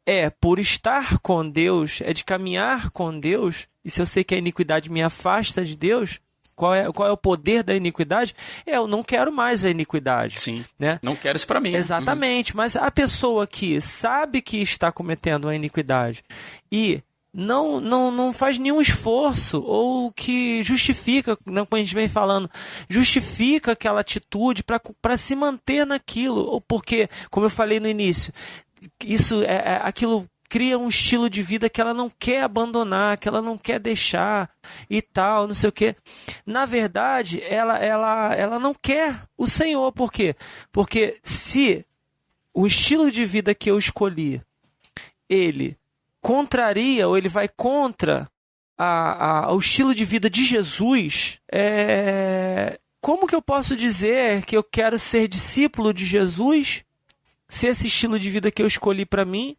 é por estar com Deus, é de caminhar com Deus, e se eu sei que a iniquidade me afasta de Deus, qual é o poder da iniquidade? Eu não quero mais a iniquidade. Sim, né? Não quero isso para mim. Exatamente, mas a pessoa que sabe que está cometendo a iniquidade e não faz nenhum esforço, ou que justifica, como a gente vem falando, justifica aquela atitude para se manter naquilo, ou porque, como eu falei no início, aquilo cria um estilo de vida que ela não quer abandonar, que ela não quer deixar e tal, não sei o quê. Na verdade, ela não quer o Senhor. Por quê? Porque se o estilo de vida que eu escolhi, ele contraria, ou ele vai contra o estilo de vida de Jesus, como que eu posso dizer que eu quero ser discípulo de Jesus se esse estilo de vida que eu escolhi para mim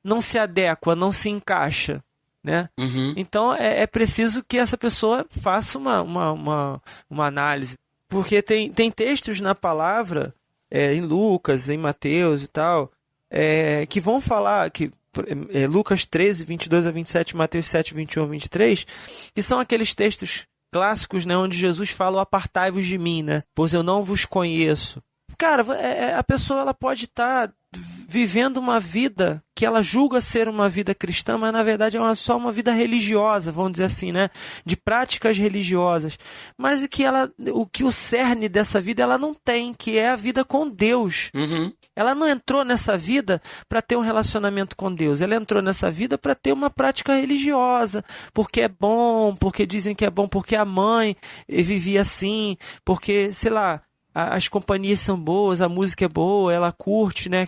não se adequa, não se encaixa, né? Uhum. Então é preciso que essa pessoa faça uma análise, porque tem textos na palavra, em Lucas, em Mateus e tal, que vão falar que Lucas 13, 22 a 27, Mateus 7, 21 a 23, que são aqueles textos clássicos, né, onde Jesus fala: apartai-vos de mim, né, pois eu não vos conheço. Cara, a pessoa ela pode estar vivendo uma vida que ela julga ser uma vida cristã, mas na verdade é só uma vida religiosa, vamos dizer assim, né? De práticas religiosas. Mas o cerne dessa vida ela não tem, que é a vida com Deus. Uhum. Ela não entrou nessa vida para ter um relacionamento com Deus. Ela entrou nessa vida para ter uma prática religiosa, porque é bom, porque dizem que é bom, porque a mãe vivia assim, porque, sei lá, as companhias são boas, a música é boa, ela curte, né,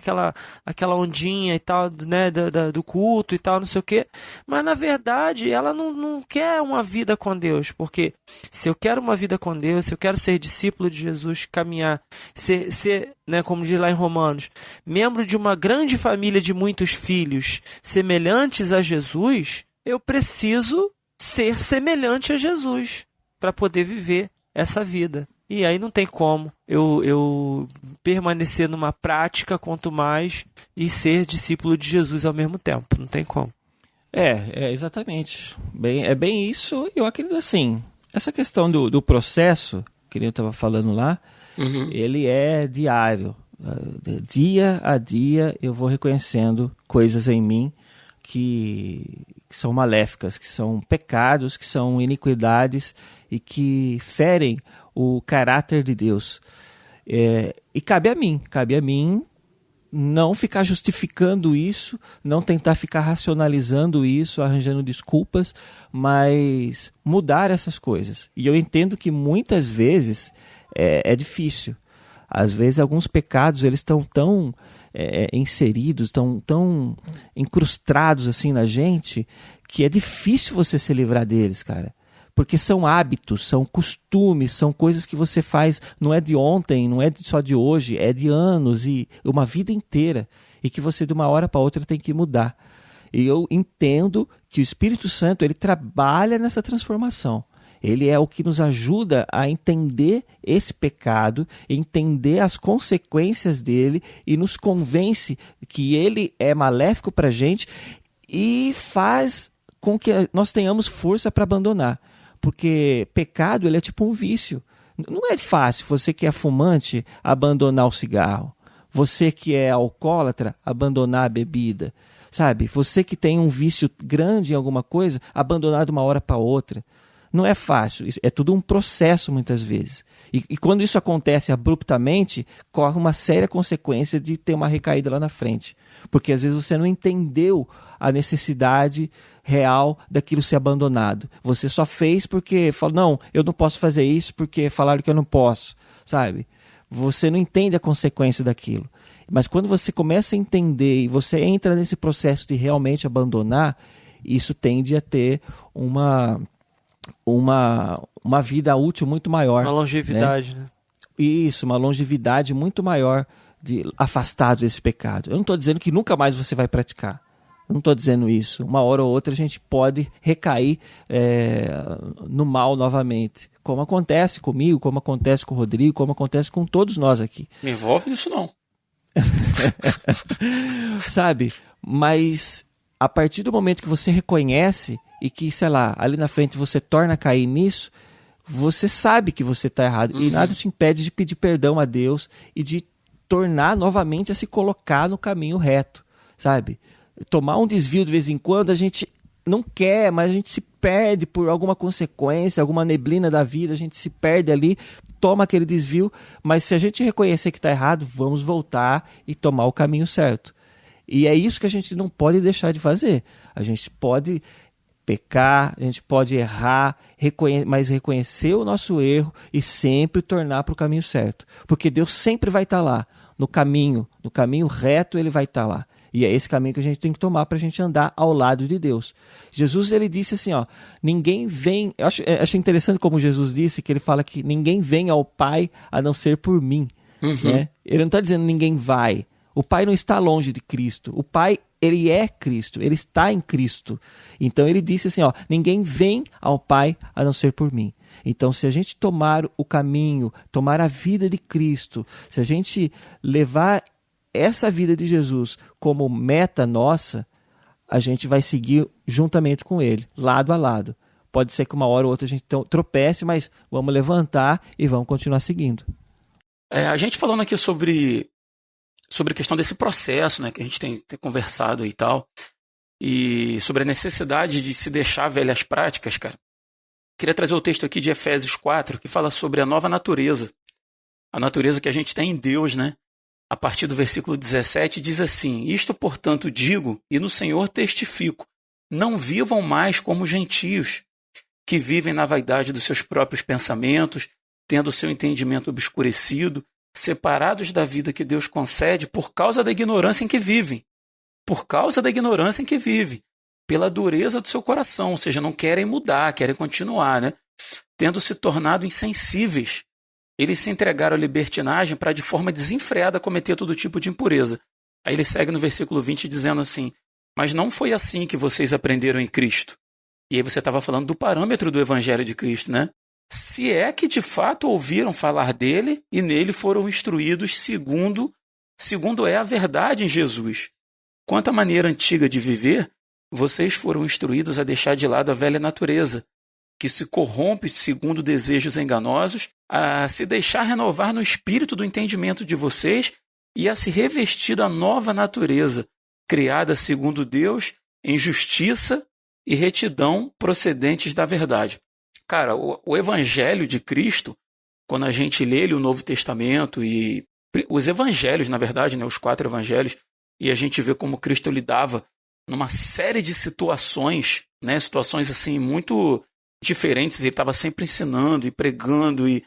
aquela ondinha e tal, né, do culto e tal, não sei o quê. Mas, na verdade, ela não quer uma vida com Deus, porque se eu quero uma vida com Deus, se eu quero ser discípulo de Jesus, caminhar, ser, né, como diz lá em Romanos, membro de uma grande família de muitos filhos semelhantes a Jesus, eu preciso ser semelhante a Jesus para poder viver essa vida. E aí não tem como eu permanecer numa prática, quanto mais, e ser discípulo de Jesus ao mesmo tempo. Não tem como. Exatamente. É bem isso. Eu acredito assim, essa questão do processo, que eu estava falando lá, ele é diário. Dia a dia eu vou reconhecendo coisas em mim que são maléficas, que são pecados, que são iniquidades e que ferem o caráter de Deus. E cabe a mim não ficar justificando isso, não tentar ficar racionalizando isso, arranjando desculpas, mas mudar essas coisas. E eu entendo que muitas vezes é difícil. Às vezes alguns pecados eles estão tão inseridos, tão incrustados assim na gente, que é difícil você se livrar deles, cara. Porque são hábitos, são costumes, são coisas que você faz, não é de ontem, não é só de hoje, é de anos e uma vida inteira. E que você de uma hora para outra tem que mudar. E eu entendo que o Espírito Santo ele trabalha nessa transformação. Ele é o que nos ajuda a entender esse pecado, entender as consequências dele e nos convence que ele é maléfico para a gente e faz com que nós tenhamos força para abandonar. Porque pecado ele é tipo um vício. Não é fácil você que é fumante abandonar o cigarro. Você que é alcoólatra abandonar a bebida. Sabe? Você que tem um vício grande em alguma coisa, abandonar de uma hora para outra. Não é fácil, é tudo um processo muitas vezes. E quando isso acontece abruptamente, corre uma séria consequência de ter uma recaída lá na frente. Porque às vezes você não entendeu a necessidade real daquilo ser abandonado. Você só fez porque falou, não, eu não posso fazer isso porque falaram que eu não posso, sabe? Você não entende a consequência daquilo. Mas quando você começa a entender e você entra nesse processo de realmente abandonar, isso tende a ter uma vida útil muito maior. Uma longevidade, né? Isso, uma longevidade muito maior de afastado desse pecado. Eu não estou dizendo que nunca mais você vai praticar. Eu não estou dizendo isso. Uma hora ou outra a gente pode recair no mal novamente. Como acontece comigo, como acontece com o Rodrigo, como acontece com todos nós aqui. Me envolve nisso não. Sabe? Mas a partir do momento que você reconhece e que, sei lá, ali na frente você torna a cair nisso, você sabe que você está errado. E nada te impede de pedir perdão a Deus e de tornar novamente a se colocar no caminho reto, sabe? Tomar um desvio de vez em quando, a gente não quer, mas a gente se perde por alguma consequência, alguma neblina da vida, a gente se perde ali, toma aquele desvio, mas se a gente reconhecer que está errado, vamos voltar e tomar o caminho certo. E é isso que a gente não pode deixar de fazer. A gente pode pecar, a gente pode errar, mas reconhecer o nosso erro e sempre tornar para o caminho certo. Porque Deus sempre vai estar lá, no caminho reto ele vai estar lá. E é esse caminho que a gente tem que tomar para a gente andar ao lado de Deus. Jesus ele disse assim, ó, ninguém vem... Eu acho interessante como Jesus disse, que ele fala que ninguém vem ao Pai a não ser por mim. Né? Ele não está dizendo ninguém vai. O Pai não está longe de Cristo. O Pai, ele é Cristo. Ele está em Cristo. Então ele disse assim, ó, ninguém vem ao Pai a não ser por mim. Então se a gente tomar o caminho, tomar a vida de Cristo, se a gente levar essa vida de Jesus como meta nossa, a gente vai seguir juntamente com ele, lado a lado. Pode ser que uma hora ou outra a gente tropece, mas vamos levantar e vamos continuar seguindo. A gente falando aqui sobre a questão desse processo, né, que a gente tem conversado e tal, e sobre a necessidade de se deixar velhas práticas, cara. Queria trazer o texto aqui de Efésios 4, que fala sobre a nova natureza. A natureza que a gente tem em Deus, né? A partir do versículo 17 diz assim, isto, portanto, digo, e no Senhor testifico, não vivam mais como gentios, que vivem na vaidade dos seus próprios pensamentos, tendo seu entendimento obscurecido, separados da vida que Deus concede por causa da ignorância em que vivem. Por causa da ignorância em que vivem. Pela dureza do seu coração, ou seja, não querem mudar, querem continuar, né? Tendo se tornado insensíveis. Eles se entregaram à libertinagem para, de forma desenfreada, cometer todo tipo de impureza. Aí ele segue no versículo 20 dizendo assim: mas não foi assim que vocês aprenderam em Cristo. E aí você estava falando do parâmetro do Evangelho de Cristo, né? Se é que de fato ouviram falar dele e nele foram instruídos segundo é a verdade em Jesus. Quanto à maneira antiga de viver, vocês foram instruídos a deixar de lado a velha natureza, que se corrompe segundo desejos enganosos, a se deixar renovar no espírito do entendimento de vocês e a se revestir da nova natureza, criada segundo Deus, em justiça e retidão procedentes da verdade. Cara, o Evangelho de Cristo, quando a gente lê ele, o Novo Testamento e os Evangelhos, na verdade, né, os 4 Evangelhos, e a gente vê como Cristo lidava numa série de situações, né, situações assim muito diferentes, ele estava sempre ensinando e pregando e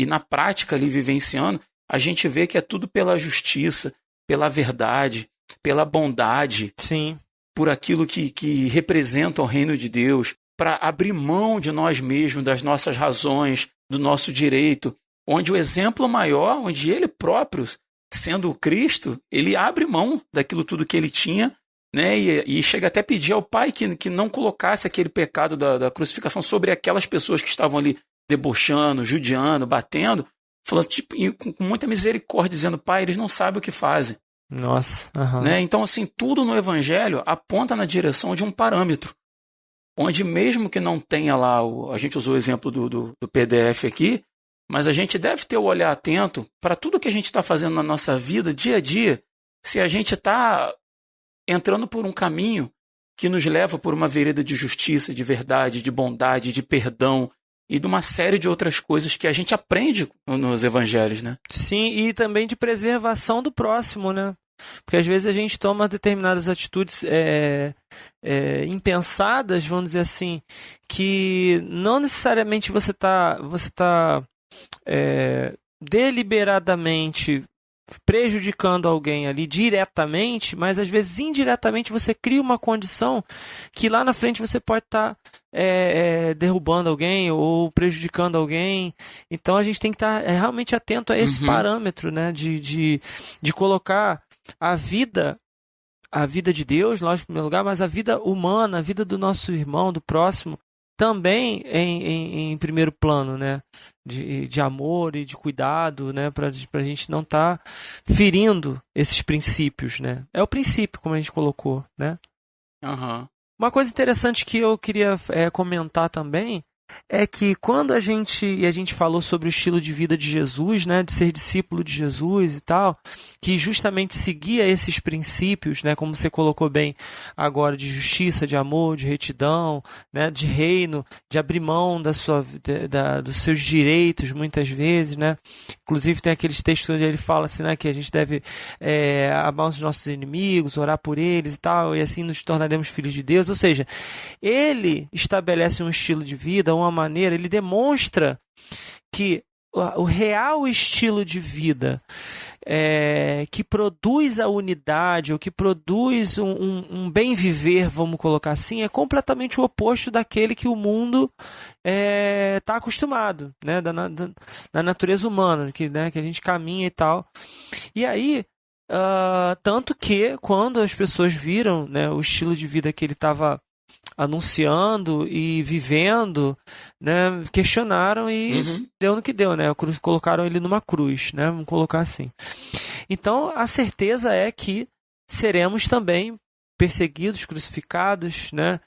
na prática ali vivenciando, a gente vê que é tudo pela justiça, pela verdade, pela bondade, Sim. por aquilo que representa o reino de Deus, para abrir mão de nós mesmos, das nossas razões, do nosso direito, onde o exemplo maior, onde ele próprio, sendo o Cristo, ele abre mão daquilo tudo que ele tinha, né, e chega até a pedir ao Pai que não colocasse aquele pecado da crucificação sobre aquelas pessoas que estavam ali debochando, judiando, batendo, falando com muita misericórdia, dizendo: Pai, eles não sabem o que fazem. Nossa. Uhum. Né? Então, assim, tudo no Evangelho aponta na direção de um parâmetro, onde mesmo que não tenha lá, a gente usou o exemplo do PDF aqui, mas a gente deve ter o olhar atento para tudo que a gente está fazendo na nossa vida, dia a dia, se a gente está entrando por um caminho que nos leva por uma vereda de justiça, de verdade, de bondade, de perdão e de uma série de outras coisas que a gente aprende nos evangelhos, né? Sim, e também de preservação do próximo, né? Porque às vezes a gente toma determinadas atitudes impensadas, vamos dizer assim, que não necessariamente você tá deliberadamente prejudicando alguém ali diretamente, mas às vezes indiretamente você cria uma condição que lá na frente você pode estar derrubando alguém ou prejudicando alguém. Então a gente tem que estar realmente atento a esse parâmetro, né, de colocar a vida de Deus, lógico, em primeiro lugar, mas a vida humana, a vida do nosso irmão, do próximo, também em primeiro plano, né? De amor e de cuidado, né? Para a gente não estar ferindo esses princípios, né? É o princípio, como a gente colocou, né? Uhum. Uma coisa interessante que eu queria comentar também é que quando a gente falou sobre o estilo de vida de Jesus, né, de ser discípulo de Jesus e tal, que justamente seguia esses princípios, né, como você colocou bem agora, de justiça, de amor, de retidão, né, de reino, de abrir mão dos seus direitos muitas vezes, né? Inclusive tem aqueles textos onde ele fala assim, né, que a gente deve amar os nossos inimigos, orar por eles e tal, e assim nos tornaremos filhos de Deus. Ou seja, ele estabelece um estilo de vida, uma maneira, ele demonstra que o real estilo de vida que produz a unidade, ou que produz um bem viver, vamos colocar assim, é completamente o oposto daquele que o mundo está acostumado, né? Da natureza humana, que a gente caminha e tal. E aí, tanto que quando as pessoas viram, né, o estilo de vida que ele estava anunciando e vivendo, né, questionaram e deu no que deu, né? Colocaram ele numa cruz, né? Vamos colocar assim. Então, a certeza é que seremos também perseguidos, crucificados, né?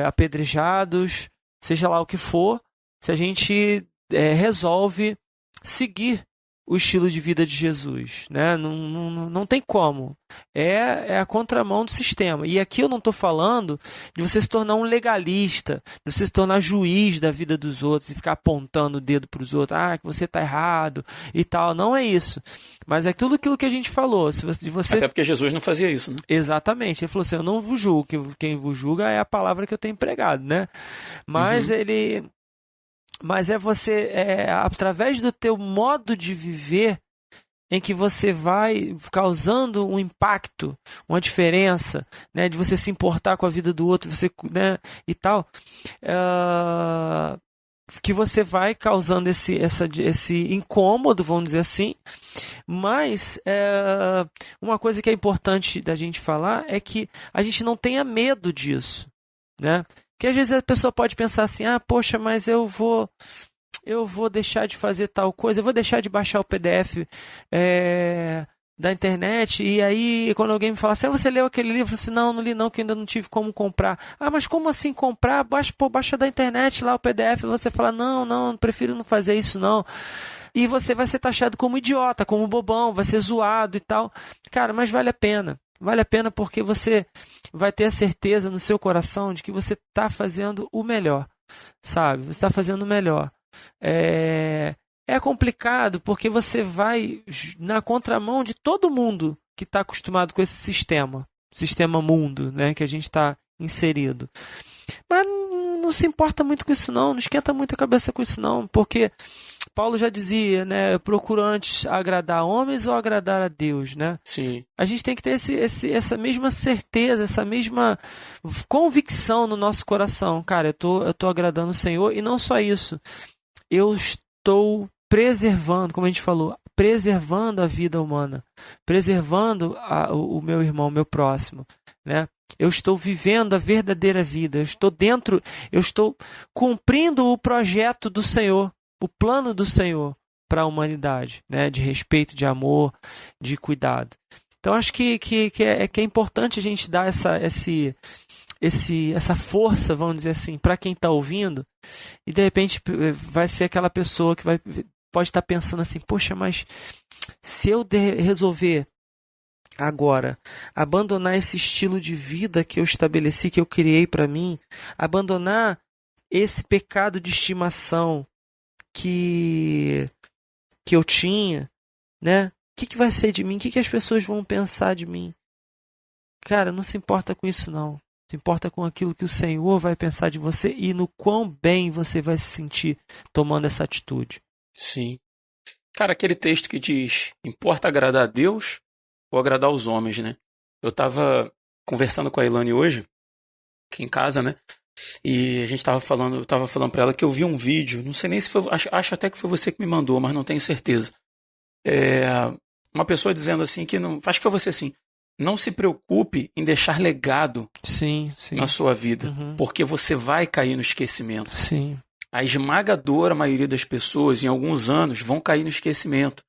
Apedrejados, seja lá o que for, se a gente resolve seguir o estilo de vida de Jesus, né? Não tem como. É a contramão do sistema. E aqui eu não estou falando de você se tornar um legalista, de você se tornar juiz da vida dos outros e ficar apontando o dedo para os outros, que você está errado e tal. Não é isso. Mas é tudo aquilo que a gente falou. Até porque Jesus não fazia isso, né? Exatamente. Ele falou assim: eu não vos julgo. Quem vos julga é a palavra que eu tenho pregado, né? Mas ele mas é você, através do teu modo de viver, em que você vai causando um impacto, uma diferença, né, de você se importar com a vida do outro, você, né, e tal, que você vai causando esse incômodo, vamos dizer assim. Mas uma coisa que é importante da gente falar é que a gente não tenha medo disso, né? Porque às vezes a pessoa pode pensar assim, poxa, mas eu vou deixar de fazer tal coisa, eu vou deixar de baixar o PDF da internet, e aí quando alguém me fala assim, você leu aquele livro? Eu falo assim, não li não, que ainda não tive como comprar. Mas como assim comprar? Baixa da internet lá o PDF, e você fala, não, prefiro não fazer isso não. E você vai ser taxado como idiota, como bobão, vai ser zoado e tal. Cara, mas vale a pena. Vale a pena porque você vai ter a certeza no seu coração de que você está fazendo o melhor, sabe? Você está fazendo o melhor. É complicado porque você vai na contramão de todo mundo que está acostumado com esse sistema mundo, né, que a gente está inserido. Mas não se importa muito com isso não esquenta muito a cabeça com isso não, porque Paulo já dizia, né, eu procuro antes agradar homens ou agradar a Deus, né? Sim. A gente tem que ter essa mesma certeza, essa mesma convicção no nosso coração. Cara, eu tô agradando o Senhor, e não só isso. Eu estou preservando, como a gente falou, preservando a vida humana, preservando o meu irmão, o meu próximo, né? Eu estou vivendo a verdadeira vida, eu estou cumprindo o projeto do Senhor, o plano do Senhor para a humanidade, né? De respeito, de amor, de cuidado. Então acho que é importante a gente dar essa força, vamos dizer assim, para quem está ouvindo, e de repente vai ser aquela pessoa que pode estar pensando assim, poxa, mas se eu resolver agora abandonar esse estilo de vida que eu estabeleci, que eu criei para mim, abandonar esse pecado de estimação que eu tinha, né? O que vai ser de mim? O que as pessoas vão pensar de mim? Cara, não se importa com isso não. Se importa com aquilo que o Senhor vai pensar de você e no quão bem você vai se sentir tomando essa atitude. Sim. Cara, aquele texto que diz, importa agradar a Deus ou agradar os homens, né? Eu tava conversando com a Ilane hoje, aqui em casa, né? E a gente eu tava falando pra ela que eu vi um vídeo, não sei nem se foi, acho até que foi você que me mandou, mas não tenho certeza. Uma pessoa dizendo assim que acho que foi você sim. Não se preocupe em deixar legado na sua vida, porque você vai cair no esquecimento. Sim. A esmagadora maioria das pessoas, em alguns anos, vão cair no esquecimento,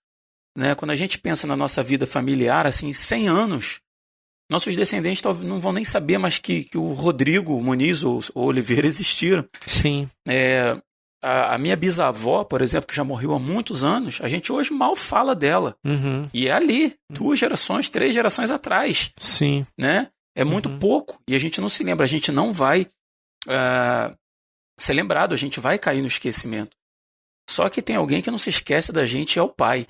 né? Quando a gente pensa na nossa vida familiar, assim, 100 anos, nossos descendentes não vão nem saber mais que o Rodrigo Muniz ou Oliveira existiram. Sim. A minha bisavó, por exemplo, que já morreu há muitos anos, a gente hoje mal fala dela. E é ali, 2 gerações, 3 gerações atrás. Sim. Né? É muito pouco. E a gente não se lembra, a gente não vai ser lembrado, a gente vai cair no esquecimento. Só que tem alguém que não se esquece da gente, é o Pai.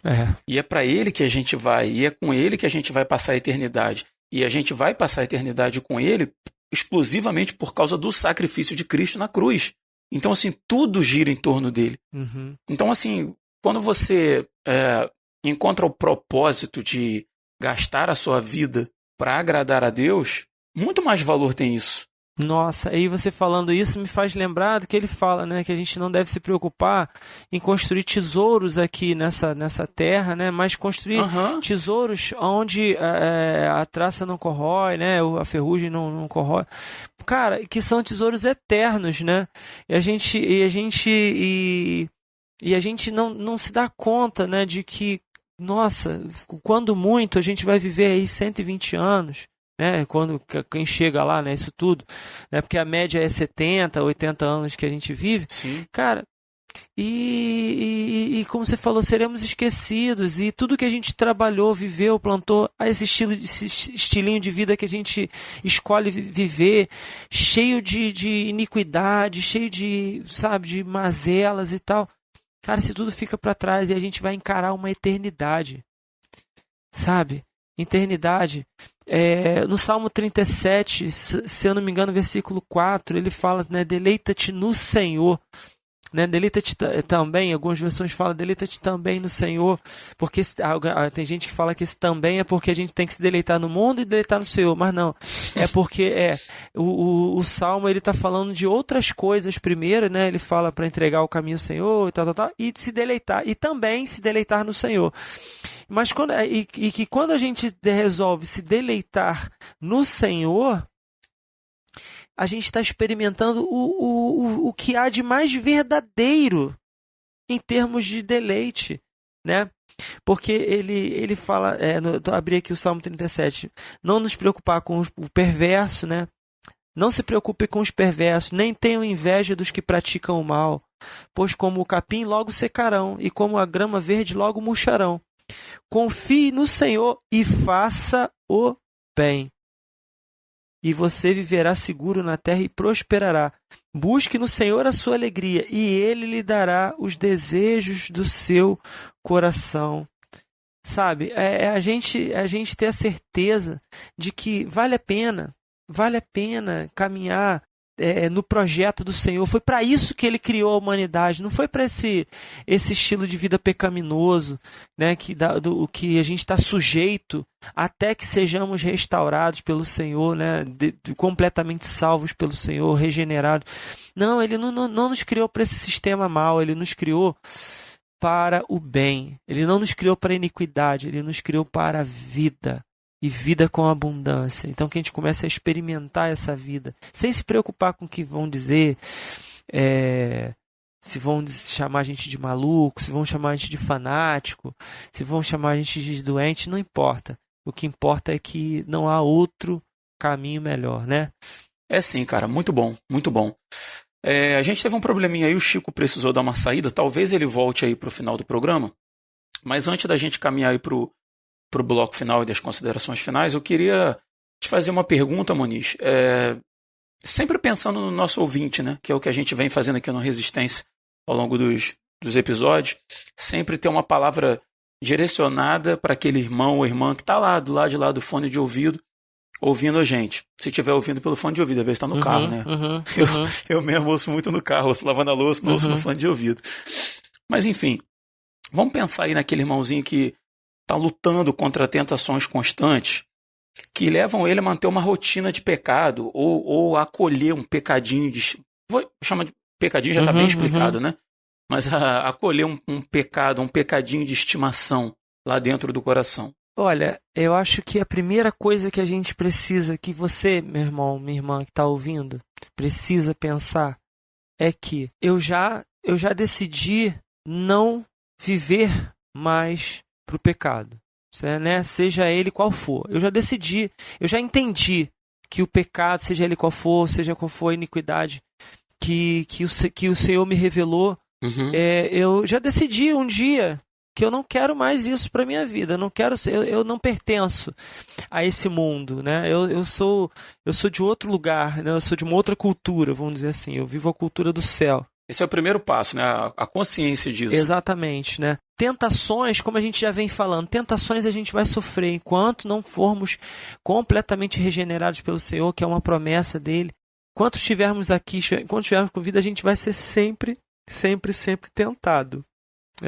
E é para Ele que a gente vai, e é com Ele que a gente vai passar a eternidade. E a gente vai passar a eternidade com Ele exclusivamente por causa do sacrifício de Cristo na cruz. Então, assim, tudo gira em torno dele. Então, assim, quando você encontra o propósito de gastar a sua vida para agradar a Deus, muito mais valor tem isso. Nossa, aí você falando isso me faz lembrar do que ele fala, né? Que a gente não deve se preocupar em construir tesouros aqui nessa terra, né? Mas construir tesouros onde a traça não corrói, né? A ferrugem não corrói. Cara, que são tesouros eternos, né? E a gente não se dá conta, né? De que, nossa, quando muito a gente vai viver aí 120 anos. Né, quando quem chega lá, né, isso tudo, né, porque a média é 70, 80 anos que a gente vive. Sim. Cara, e como você falou, seremos esquecidos, e tudo que a gente trabalhou, viveu, plantou, esse estilinho de vida que a gente escolhe viver, cheio de iniquidade, cheio de, sabe, de mazelas e tal, cara, isso tudo fica para trás e a gente vai encarar uma eternidade, sabe? Eternidade. No Salmo 37, se eu não me engano, versículo 4, ele fala, né, deleita-te no Senhor, né? Deleita-te também, algumas versões falam, deleita-te também no Senhor, porque tem gente que fala que esse também é porque a gente tem que se deleitar no mundo e deleitar no Senhor, mas não, é porque o Salmo, ele está falando de outras coisas primeiro, né? Ele fala para entregar o caminho ao Senhor e tal, e se deleitar, e também se deleitar no Senhor. Mas quando a gente resolve se deleitar no Senhor, a gente está experimentando o que há de mais verdadeiro em termos de deleite, né? Porque ele fala, abri aqui o Salmo 37, não nos preocupar com o perverso, né? Não se preocupe com os perversos, nem tenham inveja dos que praticam o mal, pois como o capim logo secarão, e como a grama verde logo murcharão. Confie no Senhor e faça o bem, e você viverá seguro na terra e prosperará. Busque no Senhor a sua alegria, e Ele lhe dará os desejos do seu coração. Sabe, a gente ter a certeza de que vale a pena caminhar no projeto do Senhor. Foi para isso que Ele criou a humanidade, não foi para esse estilo de vida pecaminoso, né, que a gente está sujeito até que sejamos restaurados pelo Senhor, né, completamente salvos pelo Senhor, regenerados. Não, Ele não nos criou para esse sistema mau, Ele nos criou para o bem. Ele não nos criou para a iniquidade, Ele nos criou para a vida. E vida com abundância. Então que a gente comece a experimentar essa vida, sem se preocupar com o que vão dizer, se vão chamar a gente de maluco, se vão chamar a gente de fanático, se vão chamar a gente de doente, não importa. O que importa é que não há outro caminho melhor, né? É sim, cara, muito bom, muito bom. A gente teve um probleminha aí, o Chico precisou dar uma saída, talvez ele volte aí para o final do programa, mas antes da gente caminhar aí para o bloco final e das considerações finais, eu queria te fazer uma pergunta, Moniz. Sempre pensando no nosso ouvinte, né, que é o que a gente vem fazendo aqui no Resistência ao longo dos episódios, sempre ter uma palavra direcionada para aquele irmão ou irmã que está lá do lado de lá do fone de ouvido, ouvindo a gente. Se estiver ouvindo pelo fone de ouvido, às vezes está no carro, né? Eu mesmo ouço muito no carro, ouço lavando a louça, não ouço no fone de ouvido. Mas enfim, vamos pensar aí naquele irmãozinho que está lutando contra tentações constantes que levam ele a manter uma rotina de pecado ou a acolher um pecadinho vou chamar de pecadinho, já está bem explicado, né? Mas a acolher um pecado, um pecadinho de estimação lá dentro do coração. Olha, eu acho que a primeira coisa que a gente precisa, que você, meu irmão, minha irmã que está ouvindo, precisa pensar é que eu já decidi não viver mais para o pecado, né? Seja ele qual for. Eu já decidi, eu já entendi que o pecado, seja ele qual for, seja qual for a iniquidade que o Senhor me revelou, eu já decidi um dia que eu não quero mais isso para minha vida. Eu não pertenço a esse mundo, né? Eu sou de outro lugar, né? Eu sou de uma outra cultura, vamos dizer assim. Eu vivo a cultura do céu. Esse é o primeiro passo, né? A consciência disso. Exatamente, né? Tentações, como a gente já vem falando, tentações a gente vai sofrer enquanto não formos completamente regenerados pelo Senhor, que é uma promessa dele. Enquanto estivermos aqui, enquanto estivermos com vida, a gente vai ser sempre tentado.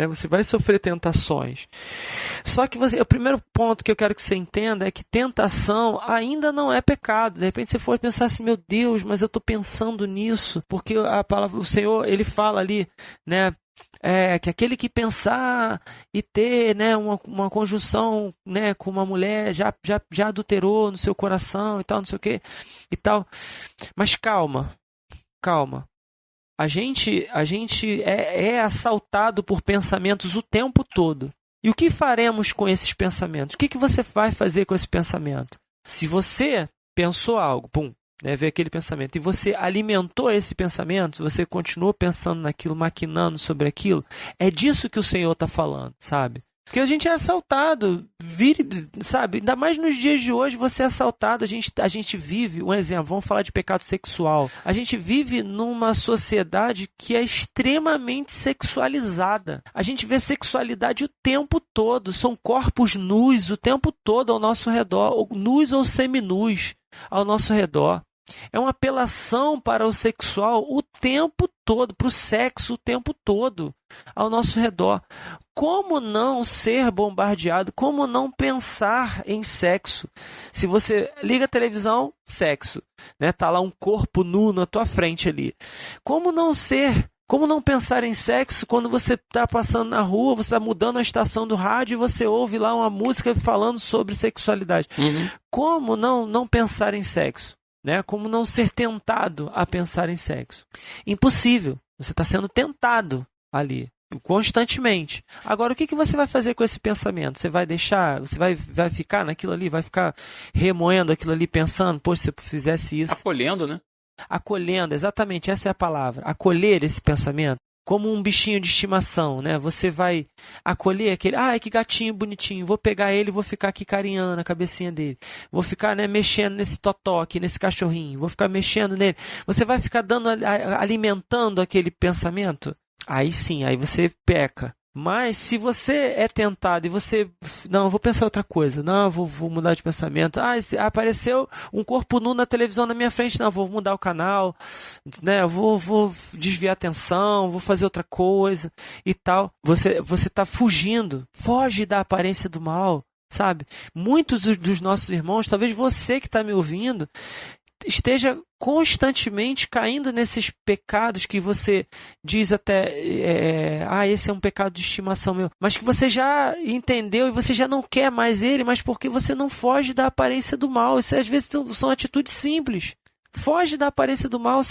Você vai sofrer tentações. Só que o primeiro ponto que eu quero que você entenda é que tentação ainda não é pecado. De repente você for pensar assim, meu Deus, mas eu estou pensando nisso, porque a palavra, o Senhor, ele fala ali, né, que aquele que pensar e ter, né, uma conjunção, né, com uma mulher já adulterou no seu coração e tal, não sei o que e tal. Mas calma. A gente é assaltado por pensamentos o tempo todo. E o que faremos com esses pensamentos? O que você vai fazer com esse pensamento? Se você pensou algo, veio aquele pensamento, e você alimentou esse pensamento, você continuou pensando naquilo, maquinando sobre aquilo, é disso que o Senhor está falando, sabe? Porque a gente é assaltado, sabe? Ainda mais nos dias de hoje, você é assaltado. A gente vive, um exemplo, vamos falar de pecado sexual. A gente vive numa sociedade que é extremamente sexualizada. A gente vê sexualidade o tempo todo. São corpos nus o tempo todo ao nosso redor, nus ou seminus ao nosso redor. É uma apelação para o sexual o tempo todo, para o sexo o tempo todo ao nosso redor. Como não ser bombardeado? Como não pensar em sexo? Se você liga a televisão, sexo, né? Tá lá um corpo nu na tua frente ali. Como não pensar em sexo quando você está passando na rua, você está mudando a estação do rádio e você ouve lá uma música falando sobre sexualidade? Como não pensar em sexo? Né? Como não ser tentado a pensar em sexo? Impossível. Você está sendo tentado ali, constantemente. Agora, o que você vai fazer com esse pensamento? Você vai deixar, você vai ficar naquilo ali, vai ficar remoendo aquilo ali, pensando, poxa, se eu fizesse isso... Acolhendo, né? Acolhendo, exatamente, essa é a palavra. Acolher esse pensamento como um bichinho de estimação, né? Você vai acolher aquele, que gatinho bonitinho, vou pegar ele e vou ficar aqui carinhando a cabecinha dele. Vou ficar, né, mexendo nesse totó aqui, nesse cachorrinho, vou ficar mexendo nele. Você vai ficar alimentando aquele pensamento? Aí sim, aí você peca. Mas se você é tentado e você... Não, vou pensar outra coisa. Não, vou mudar de pensamento. Apareceu um corpo nu na televisão na minha frente. Não, vou mudar o canal. Né? Vou desviar a atenção. Vou fazer outra coisa e tal. Você está fugindo. Foge da aparência do mal. Sabe? Muitos dos nossos irmãos, talvez você que está me ouvindo, esteja constantemente caindo nesses pecados que você diz até, esse é um pecado de estimação meu, mas que você já entendeu e você já não quer mais ele, mas porque você não foge da aparência do mal. Isso às vezes são atitudes simples. Foge da aparência do mal.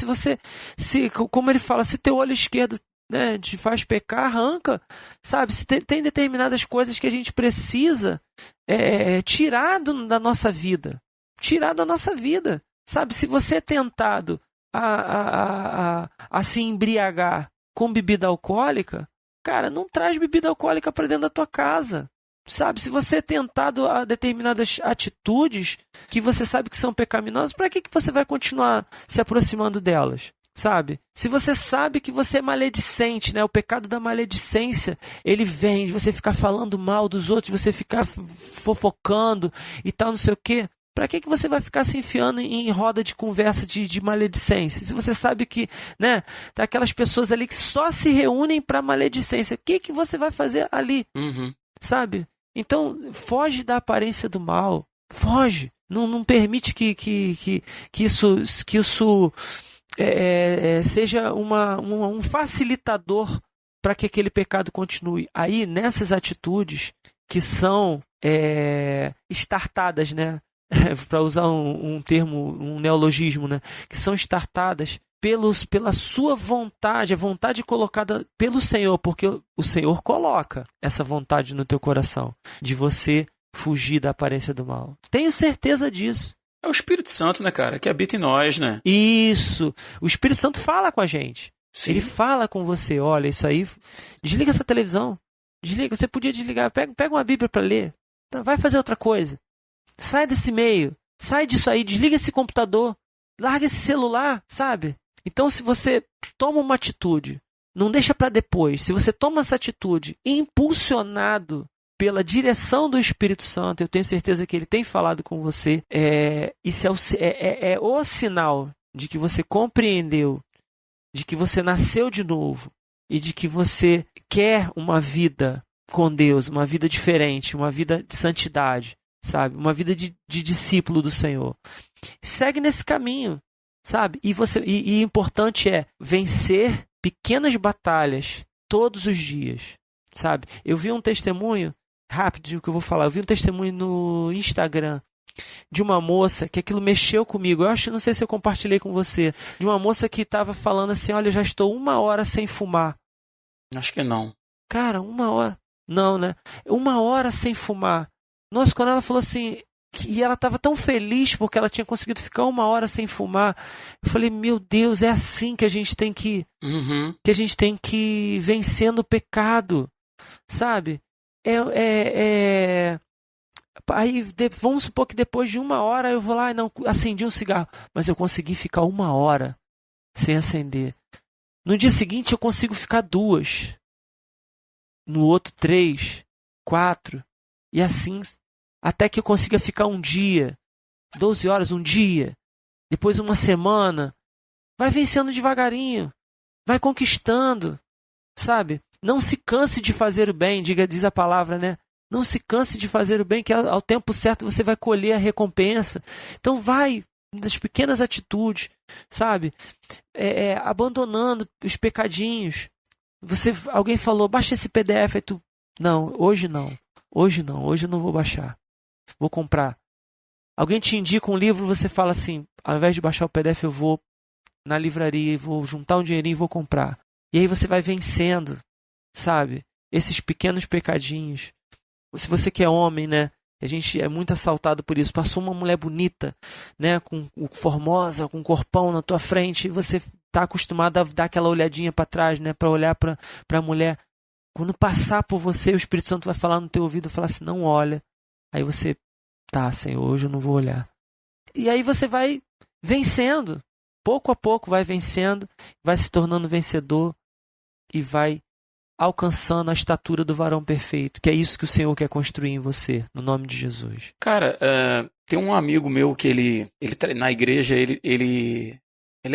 Como ele fala, se teu olho esquerdo, né, te faz pecar, arranca. Sabe? Se tem determinadas coisas que a gente precisa tirar da nossa vida. Tirar da nossa vida. Sabe, se você é tentado a se embriagar com bebida alcoólica, cara, não traz bebida alcoólica para dentro da tua casa. Sabe, se você é tentado a determinadas atitudes que você sabe que são pecaminosas, para que você vai continuar se aproximando delas? Sabe? Se você sabe que você é maledicente, né? O pecado da maledicência, ele vem de você ficar falando mal dos outros, de você ficar fofocando e tal, não sei o quê. Para que você vai ficar se enfiando em roda de conversa de maledicência? Se você sabe que, né, tá aquelas pessoas ali que só se reúnem para maledicência, o que você vai fazer ali? Sabe? Então, foge da aparência do mal. Foge. Não permite que isso seja um facilitador para que aquele pecado continue. Aí, nessas atitudes que são startadas, né? Para usar um termo, um neologismo, né? Que são startadas pela sua vontade, a vontade colocada pelo Senhor, porque o Senhor coloca essa vontade no teu coração, de você fugir da aparência do mal. Tenho certeza disso. É o Espírito Santo, né, cara, que habita em nós, né? Isso. O Espírito Santo fala com a gente. Sim. Ele fala com você, olha, isso aí, desliga essa televisão. Desliga, você podia desligar, pega uma Bíblia para ler. Então, vai fazer outra coisa. Sai desse meio, sai disso aí, desliga esse computador, larga esse celular, sabe? Então, se você toma uma atitude, não deixa para depois, se você toma essa atitude impulsionado pela direção do Espírito Santo, eu tenho certeza que ele tem falado com você, isso é o sinal de que você compreendeu, de que você nasceu de novo e de que você quer uma vida com Deus, uma vida diferente, uma vida de santidade. Sabe? Uma vida de discípulo do Senhor. Segue nesse caminho, sabe? E importante é vencer pequenas batalhas todos os dias, sabe? Eu vi um testemunho, rápido que eu vou falar, eu vi um testemunho no Instagram de uma moça que aquilo mexeu comigo. Não sei se eu compartilhei com você, de uma moça que estava falando assim, olha, já estou 1 hora sem fumar. Acho que não. Cara, 1 hora. Não, né? 1 hora sem fumar. Nossa, quando ela falou assim, e ela estava tão feliz porque ela tinha conseguido ficar 1 hora sem fumar, eu falei, meu Deus, é assim que a gente tem que que a gente tem que vencer no pecado, sabe? Aí vamos supor que depois de 1 hora eu vou lá e não acendi um cigarro, mas eu consegui ficar 1 hora sem acender. No dia seguinte eu consigo ficar 2, no outro 3, 4. E assim, até que eu consiga ficar um dia, 12 horas, um dia, depois uma semana. Vai vencendo devagarinho, vai conquistando, sabe? Não se canse de fazer o bem, diz a palavra, né? Não se canse de fazer o bem, que ao tempo certo você vai colher a recompensa. Então vai das pequenas atitudes, sabe? Abandonando os pecadinhos. Alguém falou, baixa esse PDF, aí tu, não, hoje eu não vou baixar, vou comprar. Alguém te indica um livro, você fala assim, ao invés de baixar o PDF, eu vou na livraria e vou juntar um dinheirinho e vou comprar. E aí você vai vencendo, sabe? Esses pequenos pecadinhos. Se você que é homem, né? A gente é muito assaltado por isso. Passou uma mulher bonita, né? Formosa, com um corpão na tua frente, e você tá acostumado a dar aquela olhadinha para trás, né? Para olhar para a mulher. Quando passar por você, o Espírito Santo vai falar no teu ouvido, falar assim, não olha. Aí você, tá, Senhor, hoje eu não vou olhar. E aí você vai vencendo. Pouco a pouco vai vencendo, vai se tornando vencedor e vai alcançando a estatura do varão perfeito, que é isso que o Senhor quer construir em você, no nome de Jesus. Cara, tem um amigo meu que ele na igreja, ele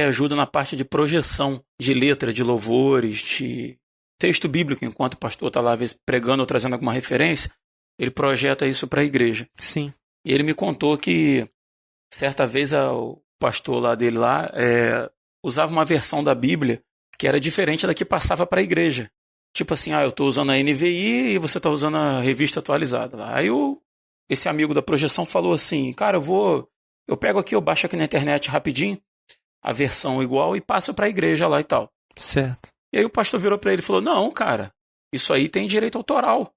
ajuda na parte de projeção de letra, de louvores, de texto bíblico, enquanto o pastor está lá, às vezes, pregando ou trazendo alguma referência, ele projeta isso para a igreja. Sim. E ele me contou que, certa vez, o pastor lá dele usava uma versão da Bíblia que era diferente da que passava para a igreja. Tipo assim, eu estou usando a NVI e você está usando a revista atualizada lá. Aí esse amigo da projeção falou assim, cara, eu pego aqui, eu baixo aqui na internet rapidinho, a versão igual e passo para a igreja lá e tal. Certo. E aí o pastor virou para ele e falou, não, cara, isso aí tem direito autoral.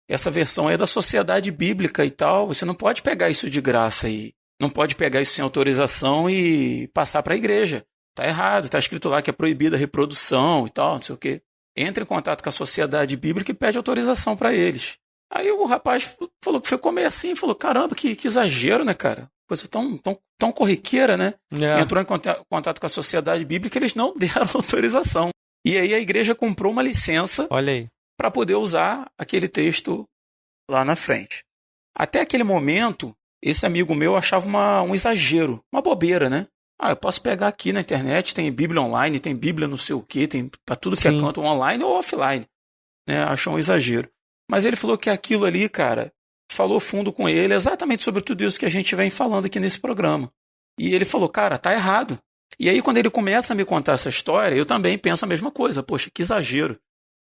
Essa versão é da sociedade bíblica e tal, você não pode pegar isso de graça aí. Não pode pegar isso sem autorização e passar para a igreja. Tá errado, tá escrito lá que é proibida a reprodução e tal, não sei o quê. Entra em contato com a sociedade bíblica e pede autorização para eles. Aí o rapaz falou que ficou meio assim, falou, caramba, que exagero, né, cara? Coisa tão corriqueira, né? Entrou em contato com a sociedade bíblica e eles não deram autorização. E aí a igreja comprou uma licença para poder usar aquele texto lá na frente. Até aquele momento, esse amigo meu achava um exagero, uma bobeira, né? Eu posso pegar aqui na internet, tem Bíblia online, tem Bíblia não sei o quê, tem para tudo que é canto, online ou offline. Né? Achou um exagero. Mas ele falou que aquilo ali, cara, falou fundo com ele exatamente sobre tudo isso que a gente vem falando aqui nesse programa. E ele falou, cara, tá errado. E aí quando ele começa a me contar essa história, eu também penso a mesma coisa. Poxa, que exagero,